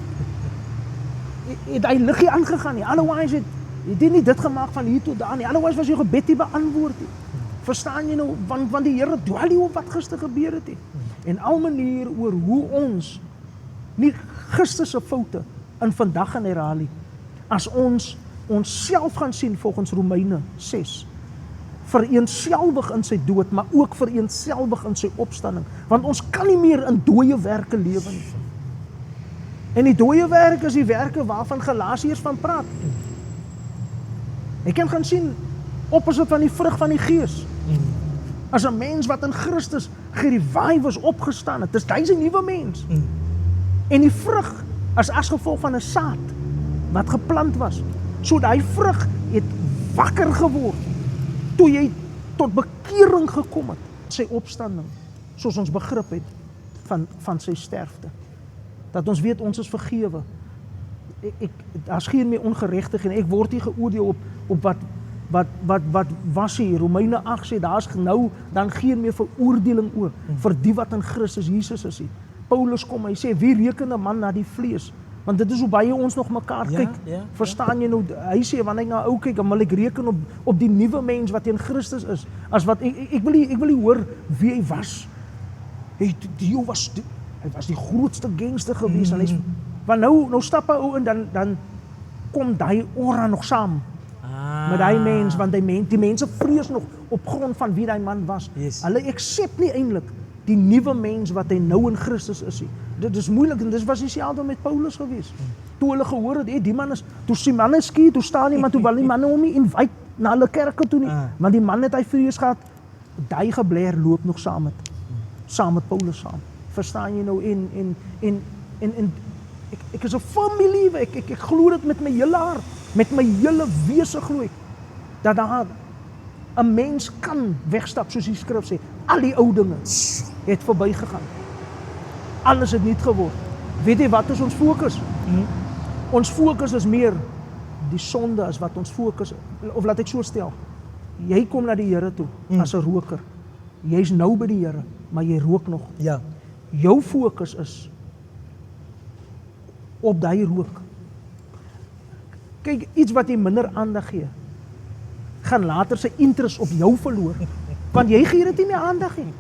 het hy liggie aangegaan nie. Otherwise het jy nie dit gemaak van hier tot daar nie. Otherwise was jou gebed nie beantwoord nie. Verstaan jy nou? Want die Here dwaal nie op wat gister gebeur het nie. En al manier oor hoe ons nie gister se foute in vandag gaan herhaal nie. As ons self gaan sien volgens Romeine 6. Vereenselwig in sy dood, maar ook vereenselwig in sy opstanding. Want ons kan nie meer in dooie werke lewe nie. En die dooie werk is die werke waarvan Galasiërs van praat. Ek kan gaan sien opposite van die vrug van die Gees. As 'n mens wat in Christus gerevive is, opgestaan het, dis hy 'n nuwe mens. En die vrug is as gevolg van 'n saad wat geplant was. So daai vrug het wakker geword toe jy tot bekering gekom het, sy opstanding, soos ons begrip het van sy sterfte. Dat ons weet ons is vergewe. Daar's geen meer ongeregtigheid en ek word nie geoordeel op wat was hier. Romeine 8 sê daar's nou dan geen meer veroordeling oor vir die wat in Christus Jesus is. Paulus kom, hy sê wie reken 'n man na die vlees? Want dit is hoe baie ons nog mekaar kyk. Verstaan jy nou? Hy sê wanneer ek na ou kyk, dan wil ek reken op die nuwe mens wat in Christus is. As wat ek wil nie hoor wie hy was. Hy was die grootste gangster gewees. Want nou stap hy ou en dan kom daai aura nog saam met daai mens, want die mense vrees nog op grond van wie daai man was.
Yes.
Hulle accept nie eintlik die nuwe mens wat hy nou in Christus is. Dit is moeilik en dit was dieselfde met Paulus gewees. Toe hulle gehoor het, die man is, toe die manne skiet, toe staan iemand, toe wil die manne hom nie invite na hulle kerke toe nie, want die man het hy vrees gehad, die gebleer loop nog saam met Paulus saam. Verstaan jy nou? En ek is 'n familie, ek glo dit met my hele hart, met my hele wese glo ek, dat daar 'n mens kan wegstap, soos die skrif sê, al die ou dinge het verby gegaan. Alles het nuut geword. Weet jy wat is ons fokus? Ons fokus is meer die sonde as wat ons fokus, of laat ek so stel, jy kom na die Here toe as 'n roker. Jy's nou by die Here, maar jy rook nog.
Ja.
Jou fokus is op daai rook. Kyk, iets wat jy minder aandag gee, gaan later sy interest op jou verloor. Want jy gee dit nie meer aandag nie.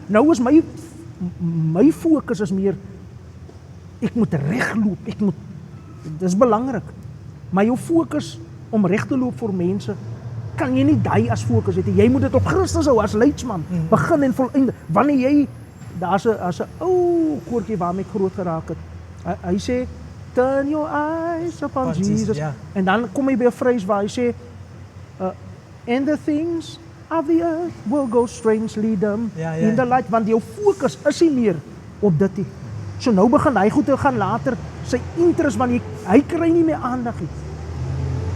Nou is my fokus is meer, ek moet regloop, dis belangrik. Maar jou fokus om reg te loop vir mense, kan jy nie daai as fokus hê. Jy moet dit op Christus hou as leidsman, begin en volëinde. Wanneer jy, daar's 'n ou koortjie waarmee ek groot geraak het. Hy sê, turn your eyes upon Jesus.
Ja.
En dan kom hy by 'n phrase waar hy sê, and the things of the earth will go strangely dim in the light. Want jou fokus is nie meer op dit nie. So nou begin hy goed te gaan later, sy interest, want hy kry nie meer aandag nie.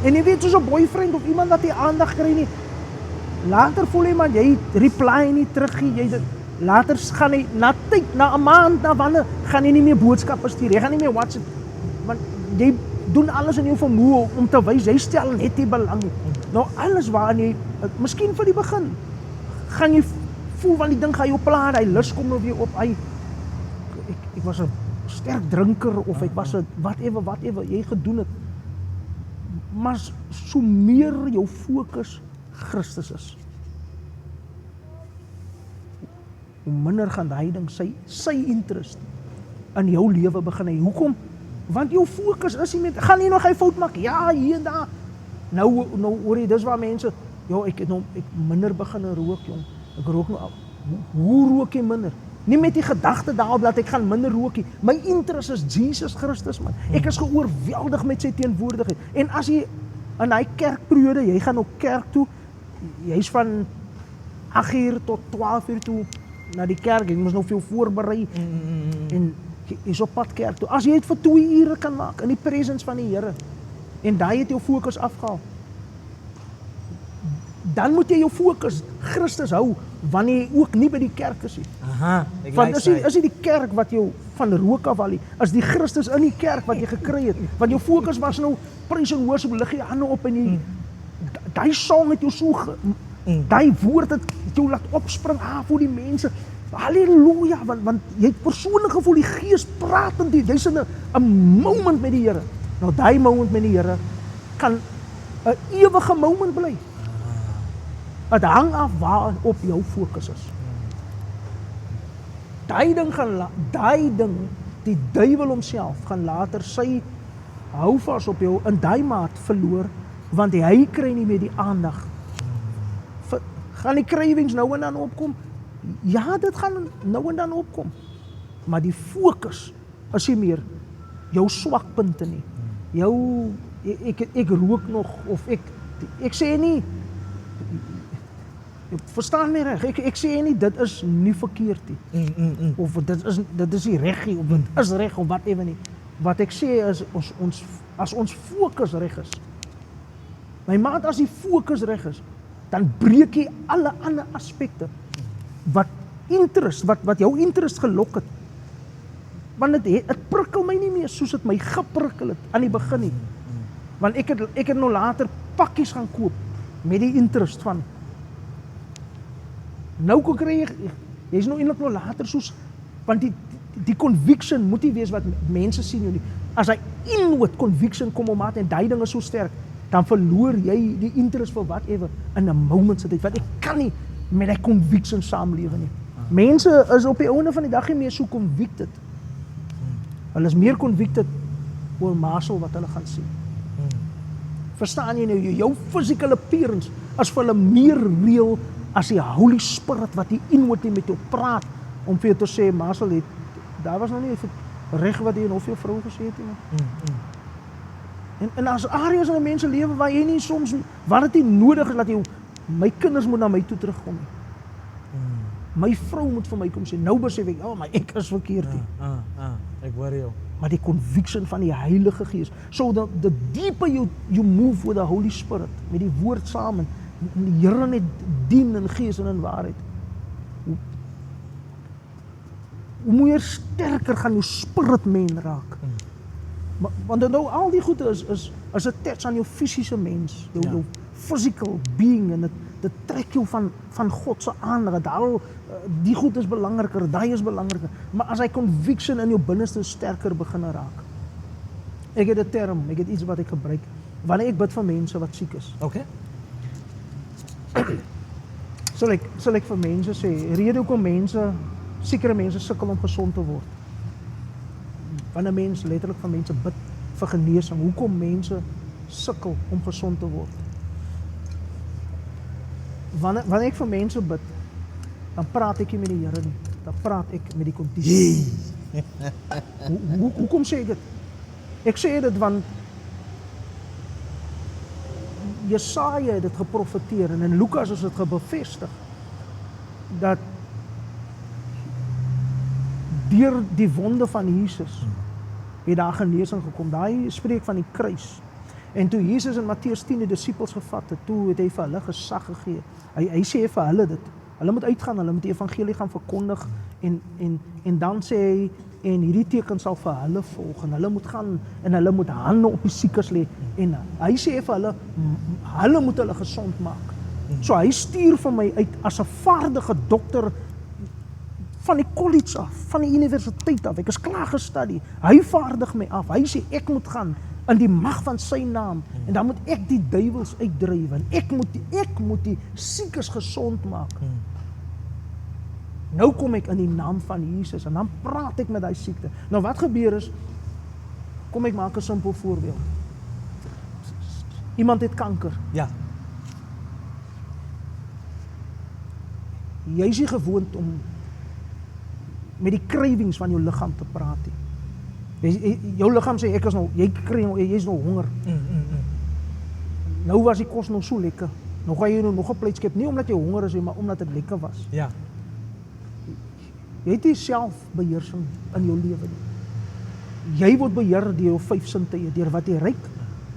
En jy weet, soos 'n boyfriend of iemand wat nie aandag kry nie, later voel jy, man, jy reply nie terug nie, later gaan hy, na tyd, na 'n maand, na wanneer, gaan jy nie meer boodskappe stuur, jy gaan nie meer WhatsApp, want jy doen alles in jou vermoë om te wys, jy stel net nie belang nie. Nou alles waarin jy, miskien vir die begin, gaan jy voel, want die ding gaan jou pla, hy lus kom nou weer op, ek was 'n sterk drinker, of ek was 'n whatever, jy gedoen het. Maar so meer jou fokus Christus is, hoe minder gaan die ding sy interest in jou lewe begin hê. Hoekom? Want jou fokus is nie met, gaan nie nog hy fout maak, ja, hier en daar. Nou hoor jy, dis waar mense, ek minder begin rook, jong. Ek rook nou al. Hoe rook jy minder? Nie met die gedagte daarop dat ek gaan minder rook nie. My interest is Jesus Christus, man. Ek is geoorweldig met sy teenwoordigheid. En as jy in hy kerkperiode, jy gaan op kerk toe, jy's van 8 uur tot 12 uur toe na die kerk, jy moet nog veel voorberei, en jy's op pad kerk toe. As jy het vir 2 ure kan maak, in die presence van die Here, en daai het jou fokus afgehaal, dan moet jy jou fokus Christus hou, wanneer jy ook nie by die kerk is nie. Want is nie die kerk wat jou van rook afhaal nie, is die Christus in die kerk wat jy gekry het, want jou fokus was nou, praise en worship, lig jy hande op, en die song het jou so, die woord het jou laat opspring, voor die mense, halleluja, want jy het persoonlik gevoel, die Gees praat met die, jy's in 'n moment met die Here. Nou die moment met die Here, kan 'n ewige moment bly. Het hang af waar op jou fokus is. Die duiwel homself gaan later sy houvas op jou in die maat verloor, want hy kry nie meer die aandag. Gaan die cravings nou en dan opkom? Ja, dit gaan nou en dan opkom. Maar die fokus is nie meer jou swakpunte nie. Ek rook nog, of ek sê nie, verstaan my reg, ek sê nie, dit is nie verkeerd nie, of dit is nie reg nie, of dit is reg, of whatever nie. Wat ek sê is, as ons fokus reg is, my maat, as die fokus reg is, dan breek jy alle ander aspekte, wat jou interest gelok het, want het prikkel my nie meer, soos het my geprikkel het, aan die begin nie, want ek het nou later pakkies gaan koop, met die interest van, nou kry jy is nou eintlik nou later soos, want die conviction moet nie wees wat mense sien jou nie. As hy inward conviction kom om maat en die ding is so sterk, dan verloor jy die interest vir whatever in 'n moment se tyd, want ek kan nie met die conviction saamlewe nie. Mense is op die einde van die dag nie meer so convicted. Hulle is meer convicted oor Marcel wat hulle gaan sien. Verstaan jy nou, jou physical appearance is vir hulle meer real as die Holy Spirit wat die inward met jou praat, om vir jou te sê, Marcel, daar was nog nie reg wat jy en of jou vrou gesê het nie. En as areas in die mense lewe waar jy nie soms, waar dit nie nodig is dat jy, my kinders moet na my toe terugkom nie. My vrou moet vir my kom sê, nou besef ek, maar ek is verkeerd nie.
Ek hoor jou.
Maar die conviction van die Heilige Gees, so the deeper you move with the Holy Spirit, met die woord saam, en die Here net dien in gees en in waarheid, hoe meer sterker gaan jou spirit man raak. Want nou al die goede is attached aan jou fisiese mens, jou physical being, en dit trek jou van God se aandag. Die goed is belangriker, daai is belangriker. Maar as hy conviction in jou binneste sterker begin raak. Ek het 'n term, ek het iets wat ek gebruik wanneer ek bid vir mense wat siek is.
Okay.
Sal ek vir mense sê, rede hoekom mense sekere mense sukkel om gesond te word. Wanneer mens letterlik van mense bid vir genesing, hoekom mense sukkel om gesond te word? Wanneer ek vir mense bid, dan praat ek nie met die Here nie, dan praat ek met die kondisie. Hoekom sê ek dit? Ek sê dit want Jesaja het dit geprofeteer en in Lukas is dit bevestig dat deur die wonde van Jesus het daar genesing gekom. Daai spreek van die kruis. En toe Jesus in Matteus 10 die disippels gevat het, toe het hy vir hulle gesag gegee. Hy sê vir hulle dit. Hulle moet uitgaan, hulle moet die evangelie gaan verkondig en dan sê hy en hierdie teken sal vir hulle volg en hulle moet gaan en hulle moet hande op die siekes lê en hy sê vir hulle moet hulle gesond maak. So hy stuur vir my uit as 'n vaardige dokter van die college af, van die universiteit af. Ek is klaar gestudie. Hy vaardig my af. Hy sê ek moet gaan in die mag van sy naam en dan moet ek die duiwels uitdryf en ek moet die siekes gesond maak. Nou kom ek in die naam van Jesus en dan praat ek met daai siekte. Nou wat gebeur is, kom ek maak 'n simpel voorbeeld. Iemand het kanker.
Ja.
Jy is nie gewoond om met die cravings van jou liggaam te praat nie. Jou liggaam sê ek is nou, jy is nou honger. Nou was die kos nog so lekker. Nou gaan jy nou nog 'n plate skep, nie omdat jy honger is nie, maar omdat dit lekker was.
Ja.
Jy het nie selfbeheersing in jou lewe nie. Jy word beheer deur jou 5 sintuie, deur wat jy ruik,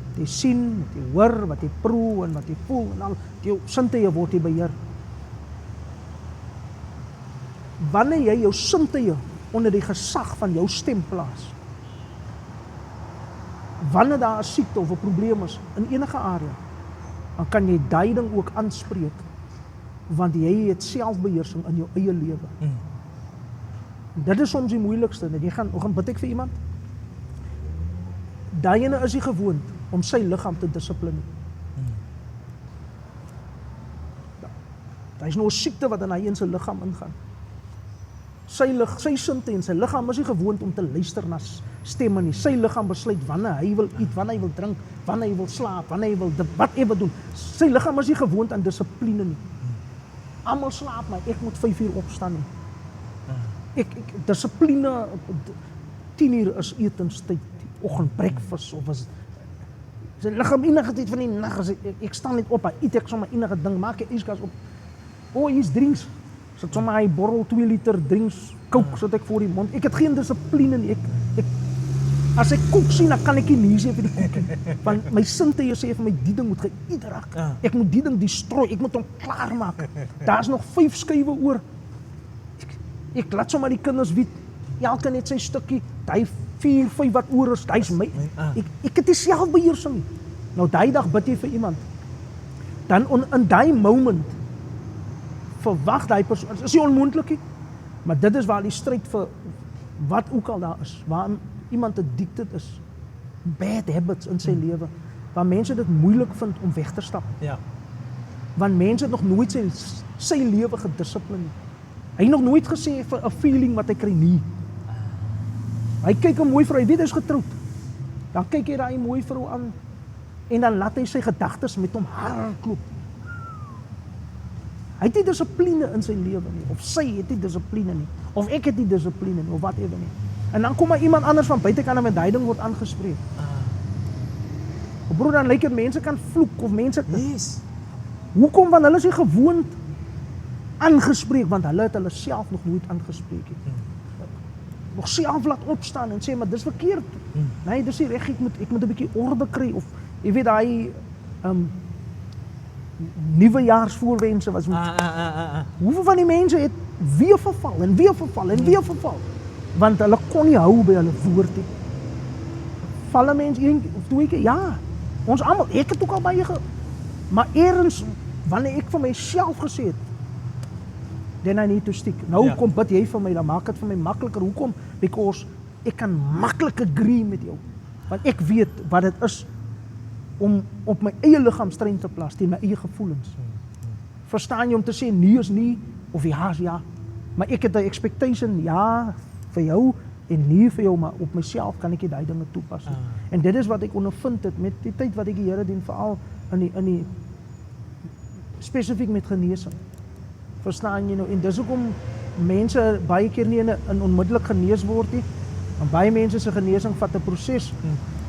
wat jy sien, wat jy hoor, wat jy proe en wat jy voel en al jou sintuie word jy beheer. Wanneer jy jou sintuie onder die gesag van jou stem plaas, wanneer daar 'n siekte of 'n probleem is in enige area, dan kan jy daai ding ook aanspreek, want jy het selfbeheersing in jou eie lewe. Dit is soms die moeilikste, dat jy gaan bid ek vir iemand. Daai ene is nie gewoond om sy liggaam te dissipline. Daar is nou 'n siekte wat in hy in sy liggaam ingaan. Sy sinte en sy liggaam is nie gewoond om te luister na stemme nie. Sy liggaam besluit wanneer hy wil eet, wanneer hy wil drink, wanneer hy wil slaap, wanneer hy wil whatever doen. Sy liggaam is nie gewoond aan dissipline nie. Almal slaap, maar ek moet 5 uur opstaan nie. Dissipline 10 uur is etenstyd, oggend breakfast of is sy liggaam enige tyd van die nag as ek staan net op, eet ek sommer enige ding, maak ek yskas op. Hier's drinks. Sit sommer hy borrel 2 liter drinks, Coke sit ek voor die mond. Ek het geen dissipline nie. As ek koek sien, dan kan ek nie sê vir die koek nie. Want my sintuie sê vir my die ding moet geëet raak. Ek moet die ding destroy, ek moet hom klaar maak. Daar's nog 5 skywe oor. Ek laat sommer die kinders weet, elke net sy stukkie, daai 4, 5 wat oor is, daai's my. Ek het nie selfbeheersing nie. Nou daai dag bid jy vir iemand. Dan in daai moment verwag daai persoon, is nie onmoontlik nie, maar dit is waar die stryd vir wat ook al daar is, waar iemand addicted is, bad habits in sy lewe, waar mense dit moeilik vind om weg te stap.
Ja.
Want mense het nog nooit sy lewe gedissipline nie. Hy het nog nooit gesê vir 'n feeling wat hy kry nie. Hy kyk 'n mooi vrou, hy weet hy is getroud. Dan kyk hy daai mooi vrou aan en dan laat hy sy gedagtes met hom hardloop. Hy het nie dissipline in sy lewe nie, of sy het nie dissipline nie, of ek het nie dissipline nie, of whatever nie. En dan kom maar iemand anders van buitekant en met daai ding word aangespreek. Broer, dan lyk dit mense kan vloek of mense
Yes.
Hoekom? Want hulle is nie gewoond aangespreek, want hulle het hulle self nog nooit aangespreek nie. Nog self laat opstaan en sê, maar dis verkeerd. Nee, dis nie reg, ek moet 'n bietjie orde kry, of jy weet daai nuwejaarsvoorwense was hoeveel van die mense het weer verval en weer verval en weer verval, want hulle kon nie hou by hulle woord nie. Val 'n mens 1 of 2 keer? Ja, ons almal, ek het ook al baie maar eerens, wanneer ek vir myself gesê het, then I need to stick. Nou kom bid jy vir my, dan maak dit vir my makliker. Hoekom? Because ek kan maklik agree met jou, want ek weet wat dit is om op my eie liggaam streng te plaas teen my eie gevoelens. Verstaan jy, om te sê nee is nie, of ja is ja. Maar ek het 'n expectation, ja, vir jou en nie vir jou, maar op myself kan ek daai dinge toepas. En dit is wat ek ondervind het met die tyd wat ek die Here dien, veral in die spesifiek met genesing. Verstaan jy nou? En dis hoekom mense baie keer nie in onmiddellik genees word nie. Want baie mense se genesing vat 'n proses.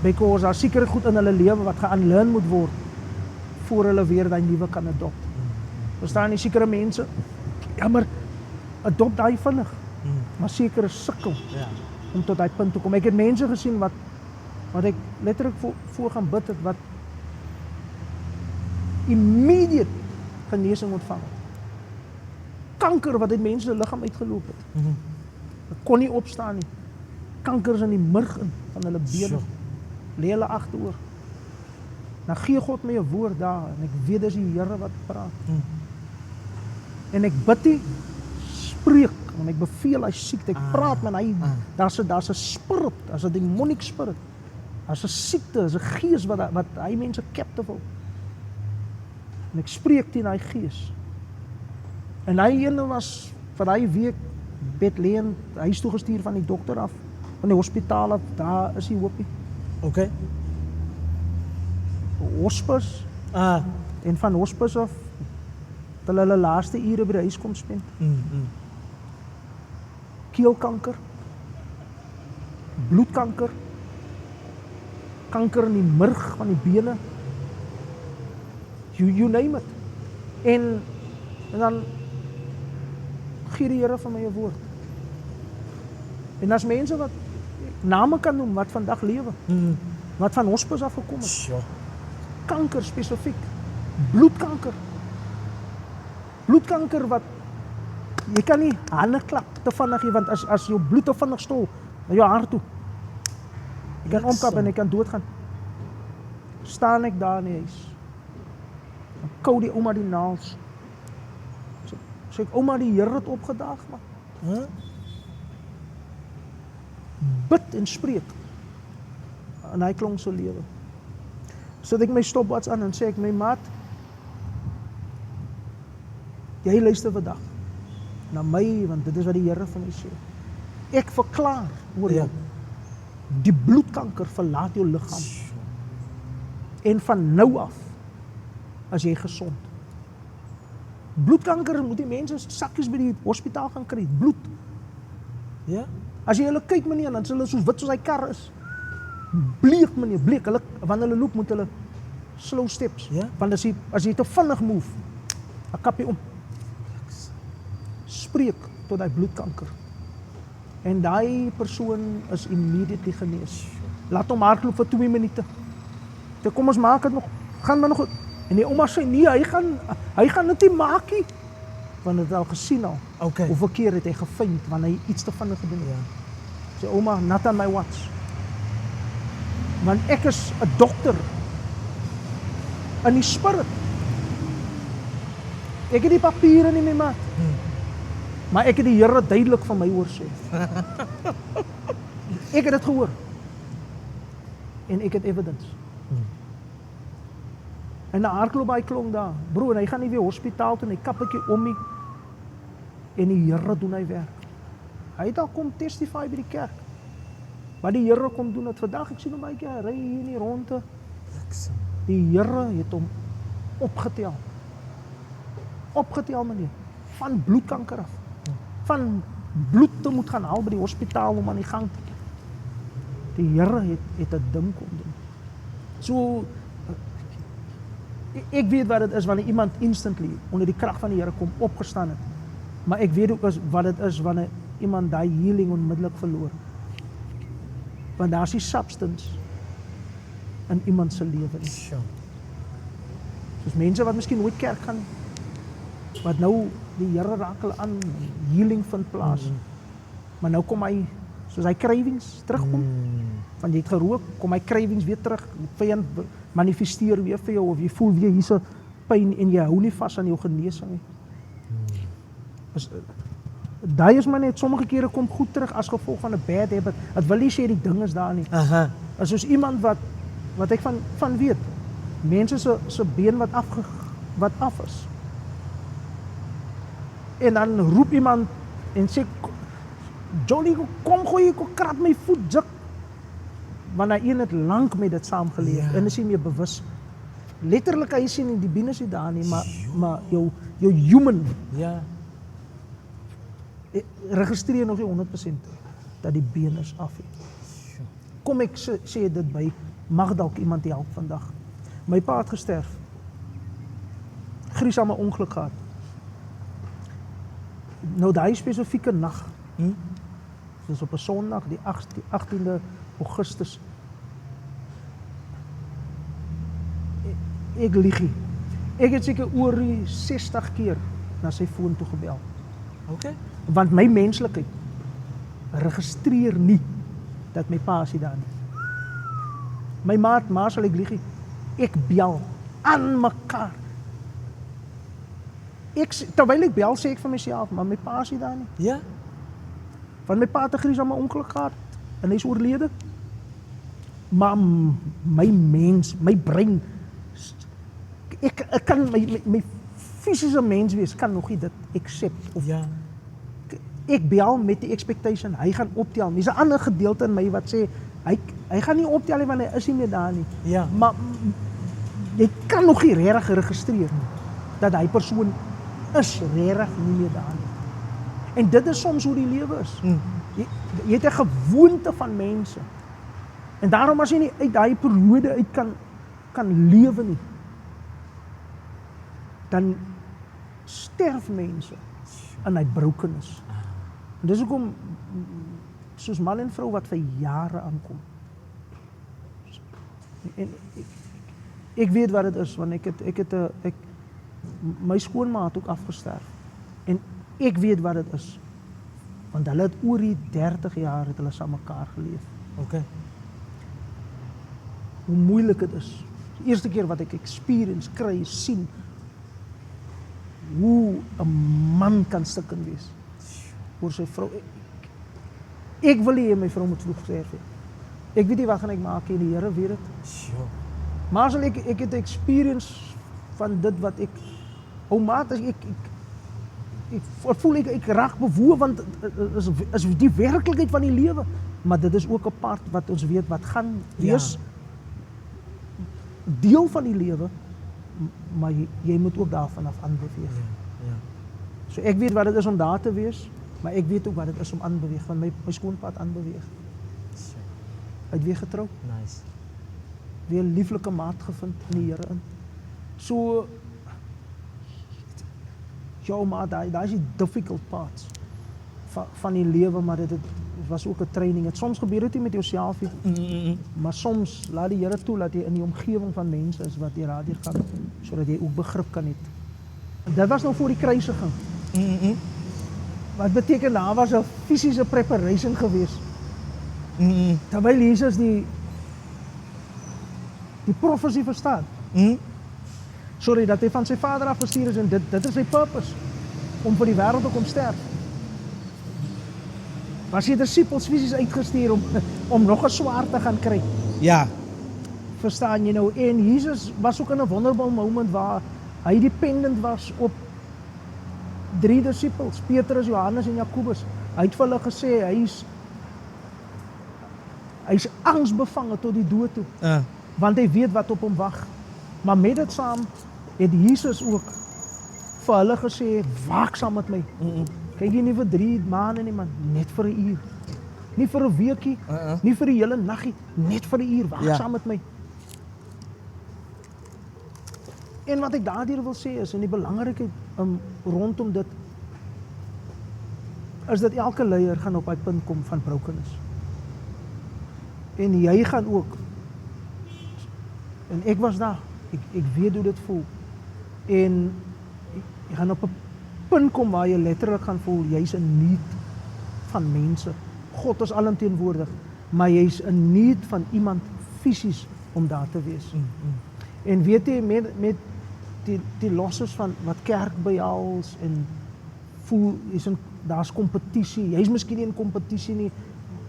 Because daar seker goed in hulle lewe wat ge-unlearn moet word voor hulle weer daai nuwe kan adopt. Verstaan jy, sekere mense, ja maar adopt daai vinnig. Maar sekere sukkel om tot daai punt te kom. Ek het mense gesien wat ek letterlik voor gaan bid het, wat immediate genesing ontvang het. Kanker wat uit mense se liggaam uitgeloop het. Hulle kon nie opstaan nie. Kankers in die murg in van hulle bene. Lê hulle agteroor. Dan gee God my 'n woord daar en ek weet dis die Here wat praat. En ek bid nie, spreek en ek beveel hy siekte. Ek praat met hy, daar's 'n spirit, daar's 'n demonic spirit. Daar's 'n siekte, daar's 'n gees wat hy mense captive hou. En ek spreek teen daai gees. En hy ene was vir daai week bedleen, huis toe gestuur van die dokter af, van die hospitaal af, daar is hy hoopie.
Okay.
Hospis. En van hospis af, het hulle laaste ure by die huis kom spend. Keelkanker, bloedkanker, kanker in die murg van die bene, you name it. En dan gee die Here vir my 'n woord. En as mense wat name kan noem wat vandag lewe, wat van hospis af gekom het. Kanker spesifiek, bloedkanker. Bloedkanker wat jy kan nie hande klap te vinnig hê, want as jou bloed te vinnig stol na jou hart toe, jy kan omkap en jy kan doodgaan. Staan ek daar in die huis, dan kou die ouma die naels. Sê ek, ouma, die Here het opgedaag, man. Bid en spreek en hy klonk so lewe. Sit ek my stopwatch aan en sê ek, my maat, jy luister vandag na my, want dit is wat die Here van my sê. Ek verklaar oor jou, die bloedkanker verlaat jou liggaam. En van nou af as jy gesond. Bloedkanker moet die mense sakkies by die hospitaal gaan kry, bloed. Ja? As jy hulle kyk, meneer, dan is hulle so wit soos hy kar is. Bleek, meneer, bleek. Hulle, wanneer hulle loop, moet hulle slow steps. Ja? Want as jy te vinnig move, dan kap jy om. Spreek tot die bloedkanker. En daai persoon is immediately genees. Laat hom hardloop vir 2 minute. Toe kom ons maak dit nog, gaan maar nog goed. En die ouma sê, nee, hy gaan dit nie maak nie. Want het al gesien al. Okay. Hoeveel keer het hy gevind, wanneer hy iets te vinnig gedoen het. Sê, ouma, not on my watch. Want ek is 'n dokter in die spirit. Ek het die papiere nie, my maat. Maar ek het die Here duidelik van my hoor sê. Ek het dit gehoor. En ek het evidence. En na hardloop hy klonk daar. Bro, en hy gaan nie weer hospitaal toe, en hy kap ekie om nie. En die Here doen hy werk. Hy het al kom testify by die kerk. Wat die Here kom doen het vandag, ek sien hom baie keer, ry hier in die ronde. Die Here het hom opgetel. Opgetel, meneer. Van bloedkanker af. Van bloed te moet gaan haal by die hospitaal om aan die gang te. Die Here het 'n ding kom doen. So, ek weet wat dit is wanneer iemand instantly onder die krag van die Here kom opgestaan het. Maar ek weet ook wat dit is wanneer iemand daai healing onmiddellik verloor. Want daar is die substance in iemand se lewe nie. Soos mense wat miskien nooit kerk gaan, wat nou die Here raak hulle aan, healing vind plaas. Maar nou kom hy, soos hy cravings terugkom, want jy het gerook, kom hy cravings weer terug, die vyand manifesteer weer vir jou, of jy voel weer hierse pyn en jy hou nie vas aan jou genesing nie. Daai is maar net, sommige kere kom goed terug as gevolg van 'n bad habit. Het wil nie sê die ding is daar nie. As soos iemand wat ek van weet, mense se been wat af is. En dan roep iemand en sê Johnny, kom gooi ek krap my voet jik. Want hy een het lank met dit saamgeleef en is nie meer bewus. Letterlik hy sien nie die bene is nie daar nie, maar jou human
Ja.
registreer nog nie 100% dat die been is af het. Kom ek sê dit by, mag dalk iemand help vandag. My pa het gesterf. Gruisame ongeluk gehad. Nou daai spesifieke nag. Dis op 'n Sondag, die 18de Augustus. Ek lieg nie. Ek het seker oor die 60 keer na sy foon toe gebel.
Okay.
Want my menslikheid registreer nie dat my pa is nie daar nie. My ma sal ek lieg nie. Ek bel aan mekaar. Terwyl ek bel sê ek vir myself, maar my pa is nie daar nie.
Ja.
Want my pa het 'n gruisame ongeluk gehad en hy is oorlede. Maar my brein, ek kan my fisiese mens wees, kan nog nie dit accept of
Ja.
ek bel met die expectation, hy gaan optel. Dis 'n ander gedeelte in my wat sê hy gaan nie optel nie want hy is nie meer daar nie.
Ja.
Maar jy kan nog nie regtig registreer nie dat hy persoon is regtig nie meer daar nie. En dit is soms hoe die lewe is. Jy het 'n gewoonte van mense. En daarom as jy nie uit daai periode uit kan lewe nie, dan sterf mense in hy brokenis. En dis hoekom soos man en vrou wat vir jare aankom. En ek weet wat dit is want my skoonma het ook afgesterf. En ek weet wat dit is. Want hulle het oor die 30 jaar het hulle saam mekaar geleef.
Okay.
Hoe moeilik dit is. Die eerste keer wat ek experience kry, sien hoe 'n man kan stikken wees oor sy vrou. Ek wil nie hê my vrou moet vroeg sterf nie. Ek weet nie wat gaan ek maak nie, die Here weet dit.
Sure.
Maar as ek het experience van dit wat ek maat as ek voel ek raak bewoe want is die werklikheid van die lewe, maar dit is ook 'n part wat ons weet wat gaan wees. Deel van die lewe, maar jy moet ook daarvan af aanbeweeg.
Ja.
So ek weet wat dit is om daar te wees, maar ek weet ook wat dit is om aanbeweeg, want my skoonpa het aanbeweeg.
Sure.
Hy het weer getrou,
Nice.
weer 'n lieflike maat gevind in die Here in. So ja, maar daai is die difficult parts van die lewe, maar dit was ook 'n training. Soms gebeur dit nie met jouself nie, maar soms laat die Here toe dat jy in die omgewing van mense is wat jy daardeur gaan, sodat jy ook begrip kan hê. Dit was nou voor die kruisiging. Wat beteken daar was 'n fisiese preparation geweest. Terwyl Jesus die profesie verstaan. Sorry, dat hy van sy Vader af gestuur is en dit is sy purpose, om vir die wêreld te kom sterf. Was hy disippels fisies uitgestuur om nog 'n swaard te gaan kry.
Ja.
Verstaan jy nou? En Jesus was ook in 'n wonderbaar moment waar hy dependent was op 3 disippels, Petrus, Johannes en Jakobus. Hy het vir hulle gesê hy's angsbevange tot die dood toe, want hy weet wat op hom wag. Maar met dit saam het Jesus ook vir hulle gesê, waak saam met my. Kyk jy nie vir 3 maande nie man, net vir 'n uur. Nie vir 'n weekie, nie vir die hele naggie, net vir 'n uur, waak saam met my. En wat ek daardeur wil sê is, en die belangrikheid rondom dit, is dat elke leier gaan op 'n punt kom van brokenis. En jy gaan ook. En ek was daar. Ek weet hoe dit voel. En jy gaan op 'n punt kom waar jy letterlik gaan voel jy's in need van mense. God is alomteenwoordig, maar jy's in need van iemand fisies om daar te wees. En weet jy met die losses van wat kerk behels en voel daar's kompetisie. Jy's miskien nie in kompetisie nie,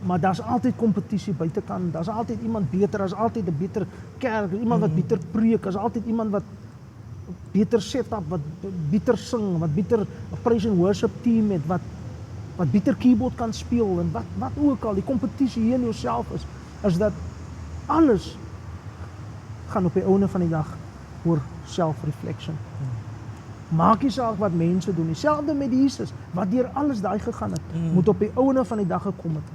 maar daar's altyd kompetisie buitekant. Daar's altyd iemand beter, daar's altyd 'n beter kerk, iemand wat beter preek, daar's altyd iemand wat beter setup, wat beter sing, wat beter praise and worship team het, wat wat beter keyboard kan speel en wat ook al die kompetisie hier in jouself is dat alles gaan op die einde van die dag oor self-reflection. Maak nie saak wat mense doen, dieselfde met Jesus, wat deur alles daai gegaan het, moet op die einde van die dag gekom het,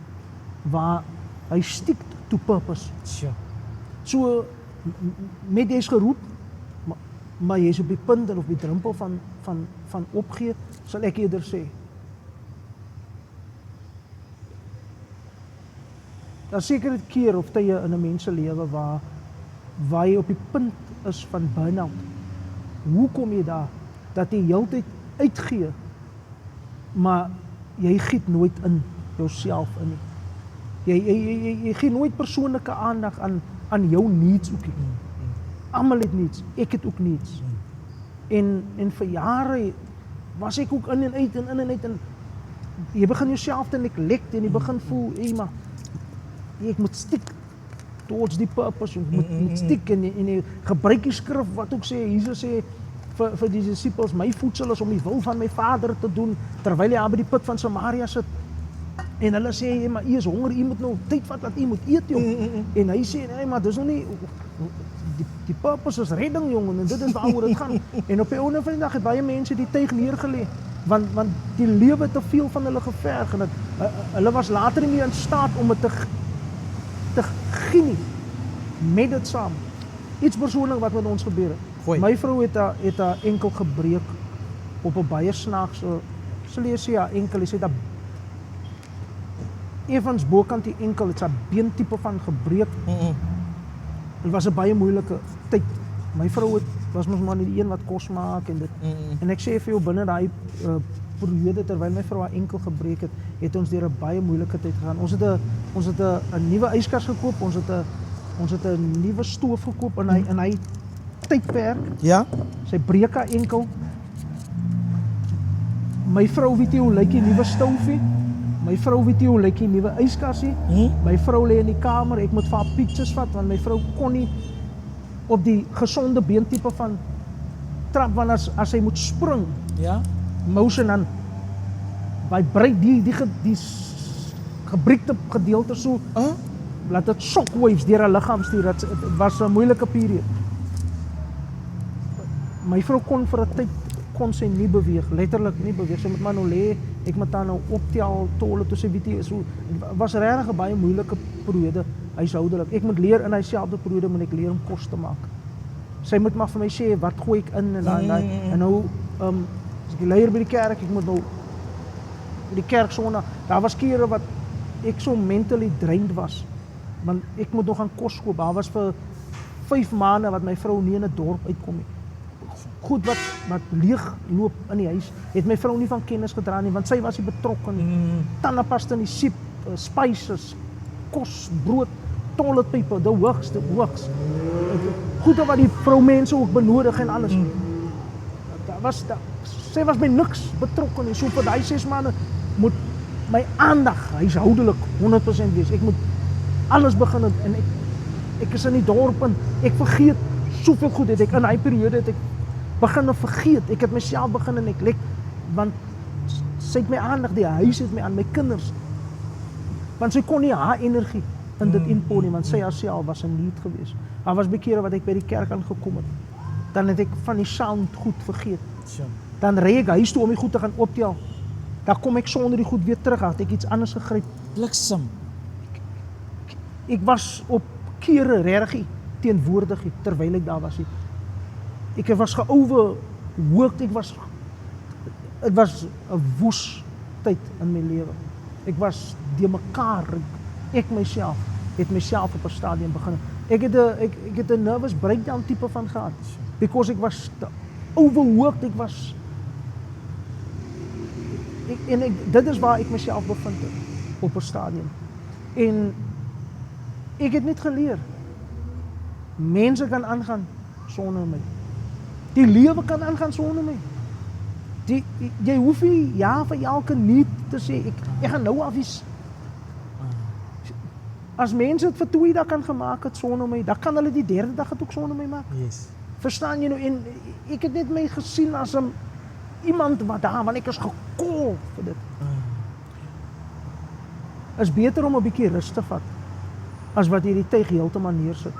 waar hy stick to purpose.
Sure.
So, met jy is geroep, maar jy is op die punt en op die drempel van opgee, sal ek eerder sê. Daar is seker 'n keer of tye in 'n mens se lewe waar jy op die punt is van burn-out. Hoe kom jy daar? Dat jy heeltyd uitgee, maar jy giet nooit in jouself in nie. Jy gee nooit persoonlike aandag aan jou needs ook nie. Almal het needs, ek het ook needs. En vir jare was ek ook in en uit en jy begin jouself te neglect en jy begin voel, maar ek moet stick towards die purpose, jy moet stick en jy gebruik die skrif wat ook sê, Jesus sê vir die disciples, my voedsel is om die wil van my Vader te doen, terwyl hy by die put van Samaria sit. En hulle sê, maar u is honger, u moet nou tyd vat dat u moet eet, jong. En hy sê, nee, maar dis nog nie, die purpose is redding, jong, en dit is waaroor dit gaan. En op die einde van die dag het baie mense die tuig neergelê, want die lewe te veel van hulle geverg, en hulle was later nie meer in staat om het te geniet met dit saam. Iets persoonlik wat met ons gebeur het.
Goeie.
My vrou het haar enkel gebreek op 'n baie snaakse, sal jy sê haar enkel, sy het haar evens bokant die enkel, het sy beentipe van gebreek. Dit was 'n baie moeilike tyd. My vrou was mos maar die een wat kos maak en dit. En ek sê vir jou, binne daai periode terwyl my vrou haar enkel gebreek het ons deur 'n baie moeilike tyd gegaan. Ons het 'n nuwe yskas gekoop, ons het 'n nuwe stoof gekoop in hy tydperk.
Ja?
Sy breek haar enkel. My vrou weet nie hoe lyk die nuwe stoofie. My vrou weet nie hoe lyk die nuwe yskasie. My vrou lê in die kamer, ek moet vir haar pictures vat want my vrou kon nie op die gesonde beentipe van trap, want as hy moet spring,
Ja?
motion dan vibrate die gebreekte gedeelte so, laat dit shockwaves deur haar liggaam stuur. Dit was 'n moeilike periode. My vrou kon vir 'n tyd kon sy nie beweeg, letterlik nie beweeg. Sy moet maar nou lê, ek moet haar nou optel, tolle toe sy weet jy, so was regtig 'n baie moeilike periode huishoudelik. Ek moet leer in dieselfde periode moet ek leer om kos te maak. Sy moet maar vir my sê wat gooi ek in en daai en nou as ek leier by die kerk, ek moet nou by die kerk Sondag. Daar was kere wat ek so mentally drained was, want ek moet nog gaan kos koop. Daar was vir 5 maande wat my vrou nie in 'n dorp uitkom nie. Goed wat leeg loop in die huis, het my vrou nie van kennis gedra nie, want sy was nie betrokke nie. Tandepasta in die siep, spices, kos, brood, toiletpype, die hoogs. Goede wat die vroumense ook benodig en alles. Sy was by niks betrokke nie, so vir die 6 maande moet my aandag huishoudelik 100% wees. Ek moet alles begin en ek is in die dorp en ek vergeet soveel goed het ek in daai periode het ek begin vergeet. Ek het myself begin en ek lek, want sy het my aandag, die huis het my aan my kinders. Want sy kon nie haar energie in dit inpon nie, want sy haarself was in need gewees. Daar was bekere wat ek by die kerk aangekom het. Dan het ek van die sound goed vergeet. Dan ry ek huis toe om die goed te gaan optel. Dan kom ek sonder die goed weer terug, het ek iets anders gegryp.
Bliksem.
Ek was op kere regtig teenwoordig terwyl ek daar was. Ek was geoverworked, dit was 'n woes tyd in my lewe. Ek was de mekaar, ek myself het myself op 'n stadium begin. Ek het 'n nervous breakdown tipe van gehad, because ek was overworked, dit is waar ek myself bevind het, op 'n stadium. En ek het net geleer, mense kan aangaan sonder my. Die lewe kan aangaan sonder my. Jy hoef nie ja vir elke niet te sê, ek gaan nou afwies. As mense het vir 2 dae kan gemaak het sonder my, dan kan hulle die 3de dag het ook sonder my maak.
Yes.
Verstaan jy nou? En ek het net my gesien as iemand wat daar, want ek is gekol vir dit. is beter om 'n bietjie rus te vat as wat jy die tuig heeltemal neersit.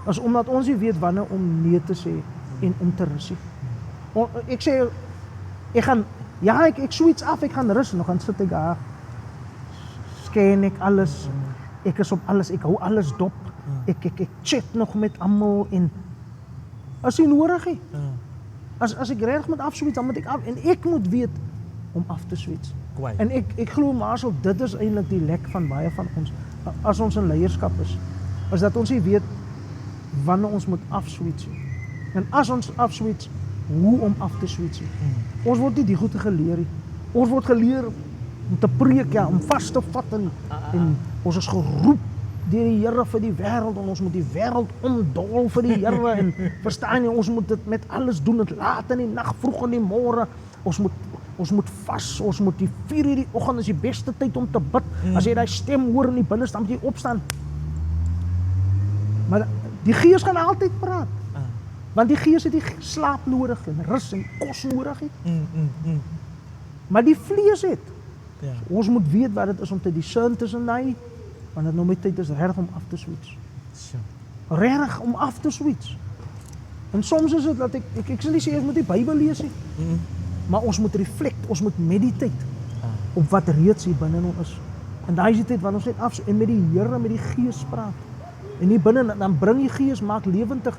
As omdat ons nie weet wanneer om nee te sê en om te rus nie. Ek sê ek switch af, ek gaan rus en dan gaan sit ek daar. Scan ek alles. Ek is op alles, ek hou alles dop. Ek chat nog met almal en as jy nodig het. As ek reg moet afswitch, dan moet ek af en ek moet weet om af te switch.
Kwaai.
En ek glo maar so dit is eintlik die lek van baie van ons as ons in leierskap is dat ons nie weet wanneer ons moet afswitch nie. En as ons afswitch, hoe om af te switch nie. Ons word nie die goeie geleer nie. Ons word geleer om te preek, om vas te vat en ons is geroep deur die Here vir die wêreld en ons moet die wêreld omdol vir die Here en verstaan jy, ons moet dit met alles doen, dit laat in die nag, vroeg in die môre. Ons moet vas, ons moet die 4:00 die oggend is die beste tyd om te bid. As jy daai stem hoor in die binneste, dan moet jy opstaan. Maar die Gees gaan altyd praat. Want die Gees het die slaap nodig en rus en kos nodig het. Maar die vlees het.
Ja.
Ons moet weet wat dit is om te discern tussen daai, want dit nou met tyd is reg om af te switch. Reg om af te switch. En soms is dit dat ek sal nie sê ons moet die Bybel lees nie. Maar ons moet reflect, ons moet meditate op wat reeds hier binne ons is. En daai is die tyd wanneer ons net af en met die Here, met die Gees praat. En hier binne dan bring die Gees maak lewendig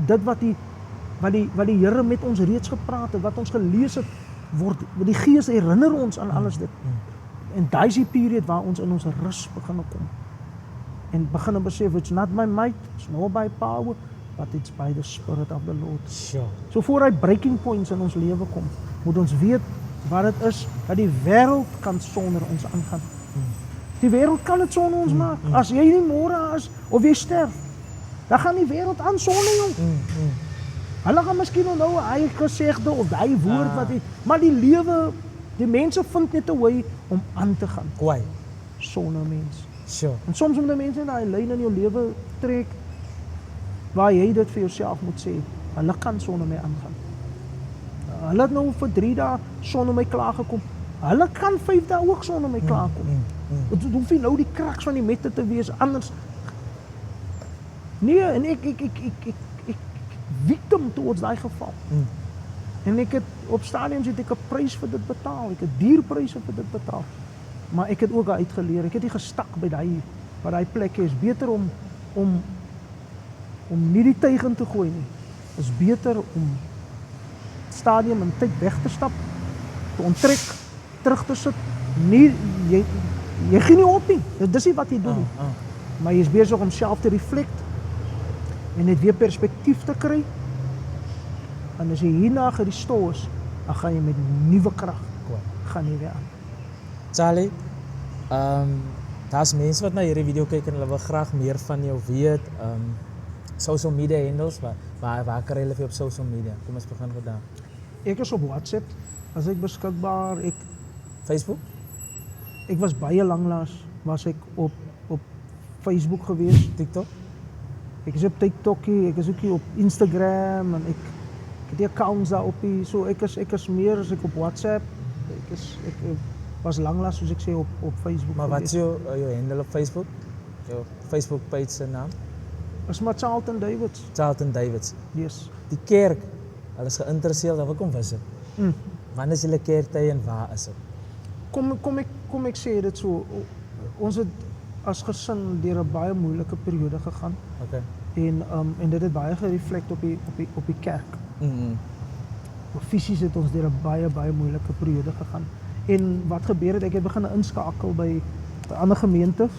dit wat die Here met ons reeds gepraat het, wat ons gelees het, word die Gees herinner ons aan alles dit. En daai is die period waar ons in ons rus begin kom. En begin besef it's not by might, it's not by power, but it's by the Spirit of the Lord.
Sure.
So voor hy breaking points in ons lewe kom, moet ons weet wat dit is dat die wêreld kan sonder ons aangaan. Die wêreld kan dit sonder ons maak. As jy nie môre is of jy sterf, dan gaan die wêreld aan sonder jou. Hulle gaan miskien onthou hy gesegde of hy woord wat hy, maar die lewe, die mense vind net 'n way om aan te gaan.
Kwaai.
Sonder mens.
Sure.
En soms moet die mense daai lyn in jou lewe trek waar jy dit vir jouself moet sê, hulle kan sonder my aangaan. Hulle het nou vir 3 dae sonder my klaar gekom. Hulle kan 5 dae ook sonder my klaar kom. Dit hoef nie nou die kraks van die mette te wees anders. Nee, en ek victim towards daai geval. En ek het op stadiums het ek 'n prys vir dit betaal. Ek het duur pryse vir dit betaal. Maar ek het ook uitgeleer. Ek het nie gestak by daai plek is beter om nie die tuig in te gooi nie. Is beter om stadium en tyd weg te stap, te onttrek, terug te sit. Nie jy gee nie op nie. Dis nie wat jy doen nie. Maar jy is besig om self te reflect en net weer perspektief te kry. En as jy hierna gerestore is, dan gaan jy met nuwe krag gaan jy weer aan.
Charlie, daar's mense wat na hierdie video kyk en hulle wil graag meer van jou weet. Social media handles, waar kry hulle vir op social media? Kom ons begin met daar.
Ek is op WhatsApp, as ek beskikbaar.
Facebook?
Ek was baie lanklaas, was ek op Facebook gewees.
TikTok?
Ek is op TikTok, ek is ook op Instagram en ek het die accounts daar op. So ek is meer as ek op WhatsApp. Ek was lanklaas soos ek sê op Facebook.
Maar wat is jou handle op Facebook? Jou Facebook page se naam?
Is maar Charlton Davids.
Charlton Davids.
Yes.
Die kerk, hulle is geïnteresseerd, dat wil kom visit. Wanneer is julle kerktyd en waar is dit?
Kom ek sê dit so, ons het as gesin deur 'n baie moeilike periode gegaan.
Okay.
En dit het baie gereflect op die kerk. Fisies het ons deur 'n baie moeilike periode gegaan. En wat gebeur het, ek het begin inskakel by ander gemeentes.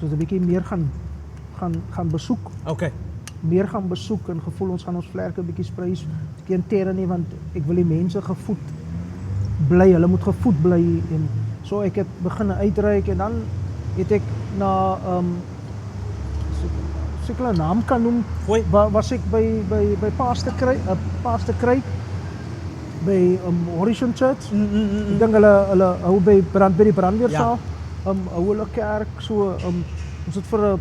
Soos 'n bietjie meer gaan besoek.
Okay.
Meer gaan besoek en gevoel ons gaan ons vlerke bietjie sprei. Geen terre nie, want ek wil die mense gevoed bly, hulle moet gevoed bly. En so ek het begin uitreik en dan het ek na seker 'n naam kan noem. Was ek by Pastor Craig by Horizon Church. Ek dink hulle hou by die brandweersaal. Hou hulle kerk so ons het vir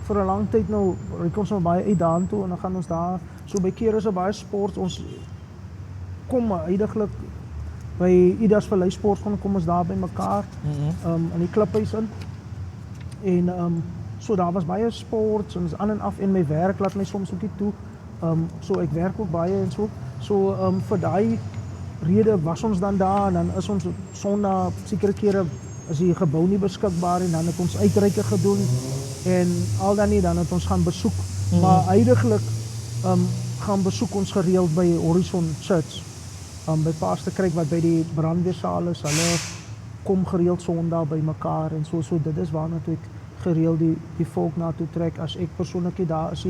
'n lang tyd nou kom ons baie uit daartoe en dan gaan ons daar so by kere is baie sport ons kom heidaglik by Idas Vallei Sportgrond kom ons daar by mekaar in die kliphuis in. En so daar was baie sports en aan en af en my werk laat my soms ook nie toe. So ek werk ook baie en so. So vir daai rede was ons dan daar en dan is ons Sondag sekere kere is die gebou nie beskikbaar en dan het ons uitreike gedoen en al dan nie dan het ons gaan besoek. Maar huidiglik gaan besoek ons gereeld by Horizon Church. By Pastor Craig wat by die brandweersaal is. Hulle kom gereeld Sondag by mekaar en so dit is waar natuurlik gereeld die volk na toe trek. As ek persoonlik daar is,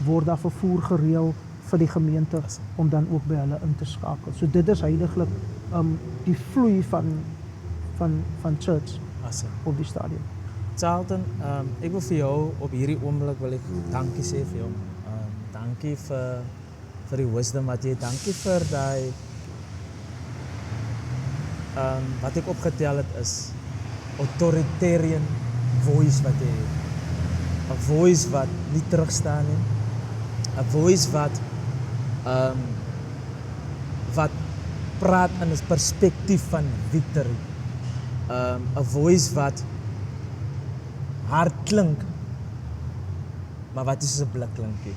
word daar vervoer gereël vir die gemeente om dan ook by hulle in te skakel. So dit is heiliglik die vloei van church op die stadion.
Charlton, ek wil vir jou op hierdie oomblik wil ek dankie sê vir jou. Dankie vir die wisdom wat jy, dankie vir daai wat ek opgetel het is authoritarian voice wat jy het. 'n voice wat nie terugstaan nie. 'n voice wat praat in 'n perspektief van victory. 'n voice wat hard klink, maar wat is 'n blik klinkie.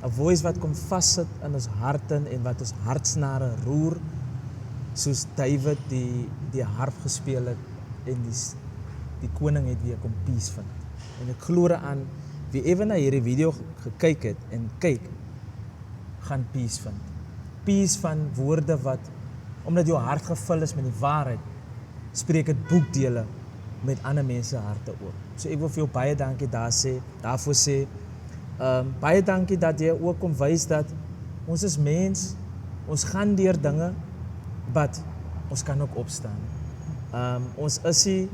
'n voice wat kom vassit in ons harte en wat ons hartsnare roer, soos David die harp gespeel het en die koning het weer kom peace vind. En ek glo aan wie ewe na hierdie video gekyk het en kyk, gaan peace vind. Peace van woorde wat, omdat jou hart gevul is met die waarheid, spreek het boekdele met ander mense harte ook. So ek wil vir jou baie dankie daarvoor sê. Baie dankie dat jy ook kom wys dat ons is mens, ons gaan deur dinge, but ons kan ook opstaan. Ons is nie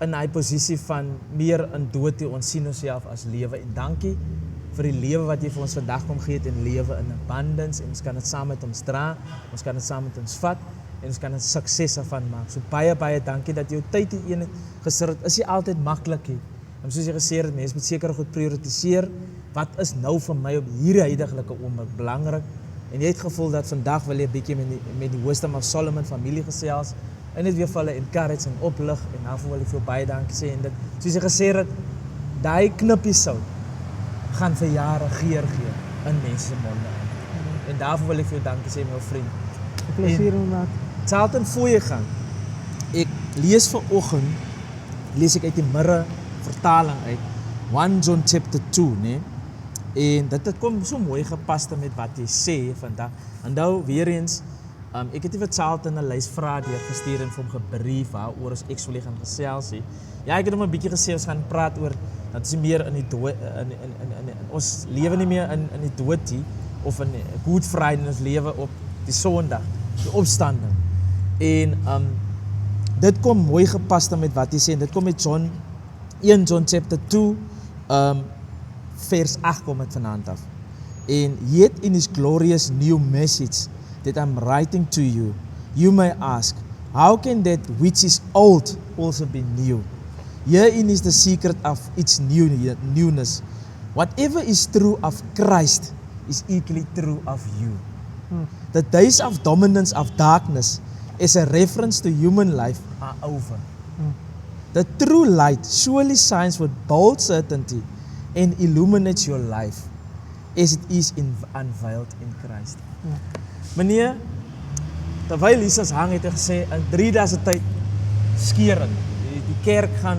in die posisie van meer in dood nie, ons sien onsself as lewe en dankie vir die lewe wat jy vir ons vandag kom gee het en lewe in abundance en ons kan dit saam met ons dra, ons kan dit saam met ons vat en ons kan 'n sukses daarvan maak. So baie dankie dat jy jou tyd hierin het gesit het. Is nie altyd maklik nie. En soos jy gesê het, mense moet seker goed prioritiseer. Wat is nou vir my op hierdie huidige oomblik belangrik? En jy het gevoel dat vandag wil jy 'n bietjie met die Wisdom of Solomon familie gesels en dit weer vir hulle encourage en oplig en daarvoor wil ek vir jou baie dankie sê en dit soos jy gesê het, daai knippie sout gaan vir jare geur gee in mense se monde. En daarvoor wil ek vir jou dankie sê my ou vriend.
Plesier om dat.
Charlton, voor jy gaan. Ek lees vanoggend lees ek uit die Mirre vertaling uit 1 John chapter 2, né? En dit kom so mooi gepaste met wat jy sê vandag. Onthou weer eens, ek het nie vir Charlton 'n lys vrae deurgestuur en vir hom gebrief waaroor ons actually gaan gesels nie. Ja, ek het hom 'n bietjie gesê ons gaan praat oor dat ons nie meer in die dood ons lewe nie meer in die dood nie of in Good Friday, ons lewe op die Sondag, die opstanding. En dit kom mooi gepaste met wat hy sê en dit kom met 1 John chapter 2 vers 8 kom het vanaand af. And yet in his glorious new message that I'm writing to you, you may ask, how can that which is old also be new? Herein is the secret of its newness. Whatever is true of Christ is equally true of you. The days of dominance of darkness as a reference to human life are over. The true light surely shines with bold certainty and illuminates your life as it is unveiled in Christ. Meneer, terwyl Jesus hang het hy gesê, in 3 dae se tyd skeuring. Die kerk gaan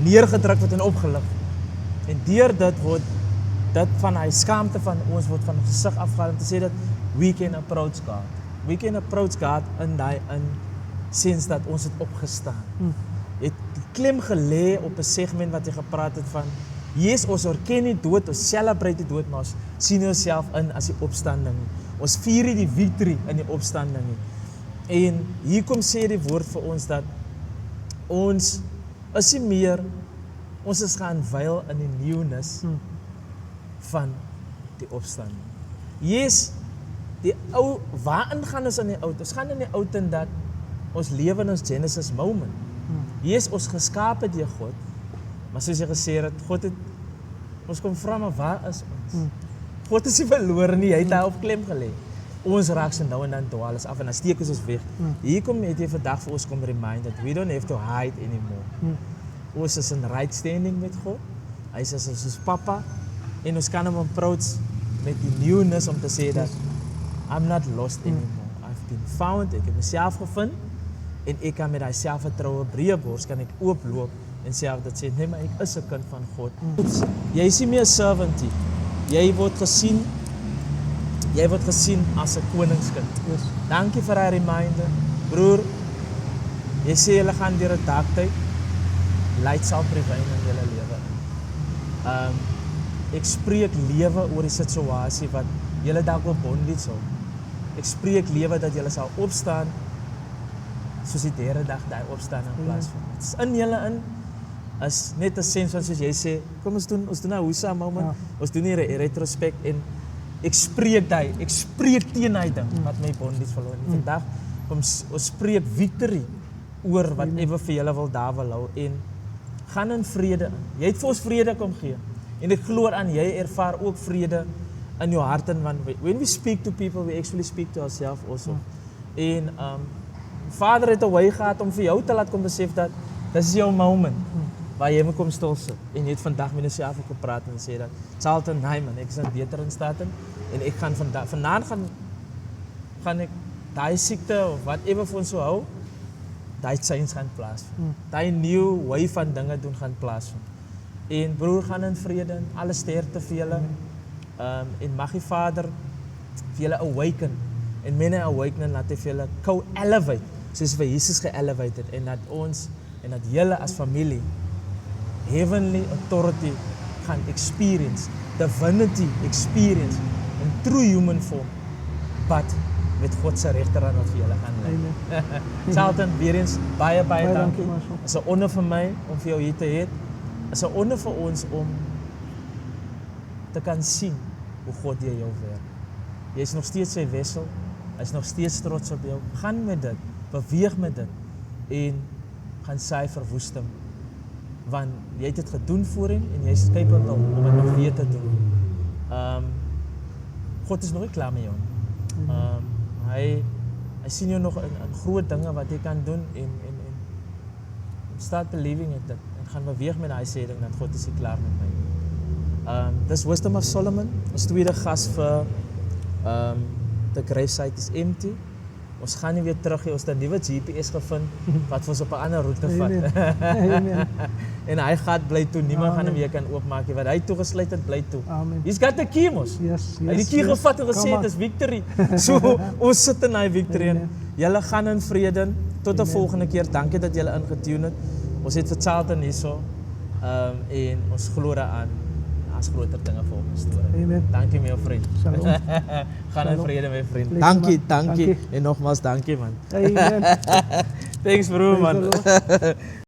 neergedruk word en opgelig. En deur dit word dit van hy skaamte van ons word van ons gesig afgehaal om te sê dat we can approach God. We can approach God in sinds dat ons het opgestaan. Het die klem gelê op 'n segment wat jy gepraat het van Jesus, ons erken nie dood, ons celebrate die dood, maar ons sien onsself in as die opstanding. Ons vier nie die victory in die opstanding nie. En hier kom sê die woord vir ons dat ons is nie meer, ons is geunveil in die newness van die opstanding. Jesus, die ou, waarin gaan ons in die oud? Ons gaan in die oud in dat ons lewe in ons Genesis moment. Jesus, ons geskaap het deur God, maar soos jy gesê het, God het, ons kom vra, maar waar is ons? God is nie verloor nie, hy het daar op klem gelê. ons raak se nou en dan dwaal is af en dan steek ons weg. Hier kom het jy vandag vir ons kom remind that we don't have to hide anymore. Ons is in right standing met God. Hy is ons papa en ons kan hom approach met die newness om te sê dat I'm not lost anymore. I've been found, ek het myself gevind en ek kan met daai selfvertroue breë bors kan ek ooploop en sê dat sê nee, maar ek is 'n kind van God. Jy is nie meer 'n servant nie. Jy word gesien as 'n koningskind.
Yes.
Dankie vir daai reminder. Broer, jy sê julle gaan deur 'n dark tyd. Light sal prevail in julle lewe. Ek spreek lewe oor die situasie wat julle dalk op bondage hou. Ek spreek lewe dat julle sal opstaan soos die derde dag daai opstanding plaasvind. Dit is in julle in is net 'n sens van soos jy sê, kom ons doen 'n Husa moment.
Ja.
Ons doen hier 'n retrospect en ek spreek teen hy ding wat my bondage verloor. Vandag ons spreek victory oor wat ewe vir julle wil daar wil hou en gaan in vrede in. Jy het vir ons vrede kom gee. En ek glo aan jy ervaar ook vrede in jou hart en want when we speak to people we actually speak to ourselves also. En Vader het 'n way gehad om vir jou te laat kom besef dat dis jou moment waar jy moet kom stil sit. En jy het vandag met jouself ook gepraat en sê dat Charlton, nee man, ek is in beter in staat en ek gaan vanaand gaan ek daai siekte of whatever vir ons so hou, daai change gaan plaasvind. Daai nuwe way van dinge doen gaan plaasvind. En broer, gaan in vrede en alle sterkte vir julle. En mag die Vader vir julle awaken. En many awakening laat hy vir julle co-elevate, soos vir Jesus ge-elevated en dat ons en dat julle as familie heavenly authority gaan experience, divinity experience in true human form, but met God se regterhand wat vir julle gaan lei. Charlton, weer eens baie dankie. Dit is 'n eer vir my om vir jou hier te hê. Dit is 'n eer vir ons om te kan sien hoe God deur jou werk. Jy is nog steeds sy wessel. Hy is nog steeds trots op jou. Gaan met dit, beweeg met dit en gaan sy verwoesting. Want jy het dit gedoen voorheen en jy is capable om dit nog weer te doen. God is nog nie klaar met jou. Hy sien jou nog in groot dinge wat jy kan doen en start believing it en gaan beweeg met daai sê ding dat God is nie klaar met my. Dis Wisdom of Solomon. Ons tweede gas vir the gravesite is empty. Ons gaan nie weer terug nie. Ons het 'n nuwe GPS gevind wat ons op 'n ander roete vat.
Amen.
En hy gaan bly toe. Niemand gaan hom weer kan oopmaak nie. Wat hy toegesluit het, bly toe.
Amen.
He's got the key mos.
Yes.
Hy het die key gevat en gesê dis victory. So ons sit in daai victory en julle gaan in vrede. Tot 'n volgende keer. Dankie dat julle ingetune het. Ons het vir Charlton hierso. En ons glo daaraan. As groter dinge vir ons storie.
Amen.
Dankie my vriend.
Shalom.
Gaan in vrede my vriend.
Bless
Dankie,
you, man.
dankie.
Dankie.
En nogmaals dankie man.
Amen.
Thanks bro
Praise
man.
the Lord.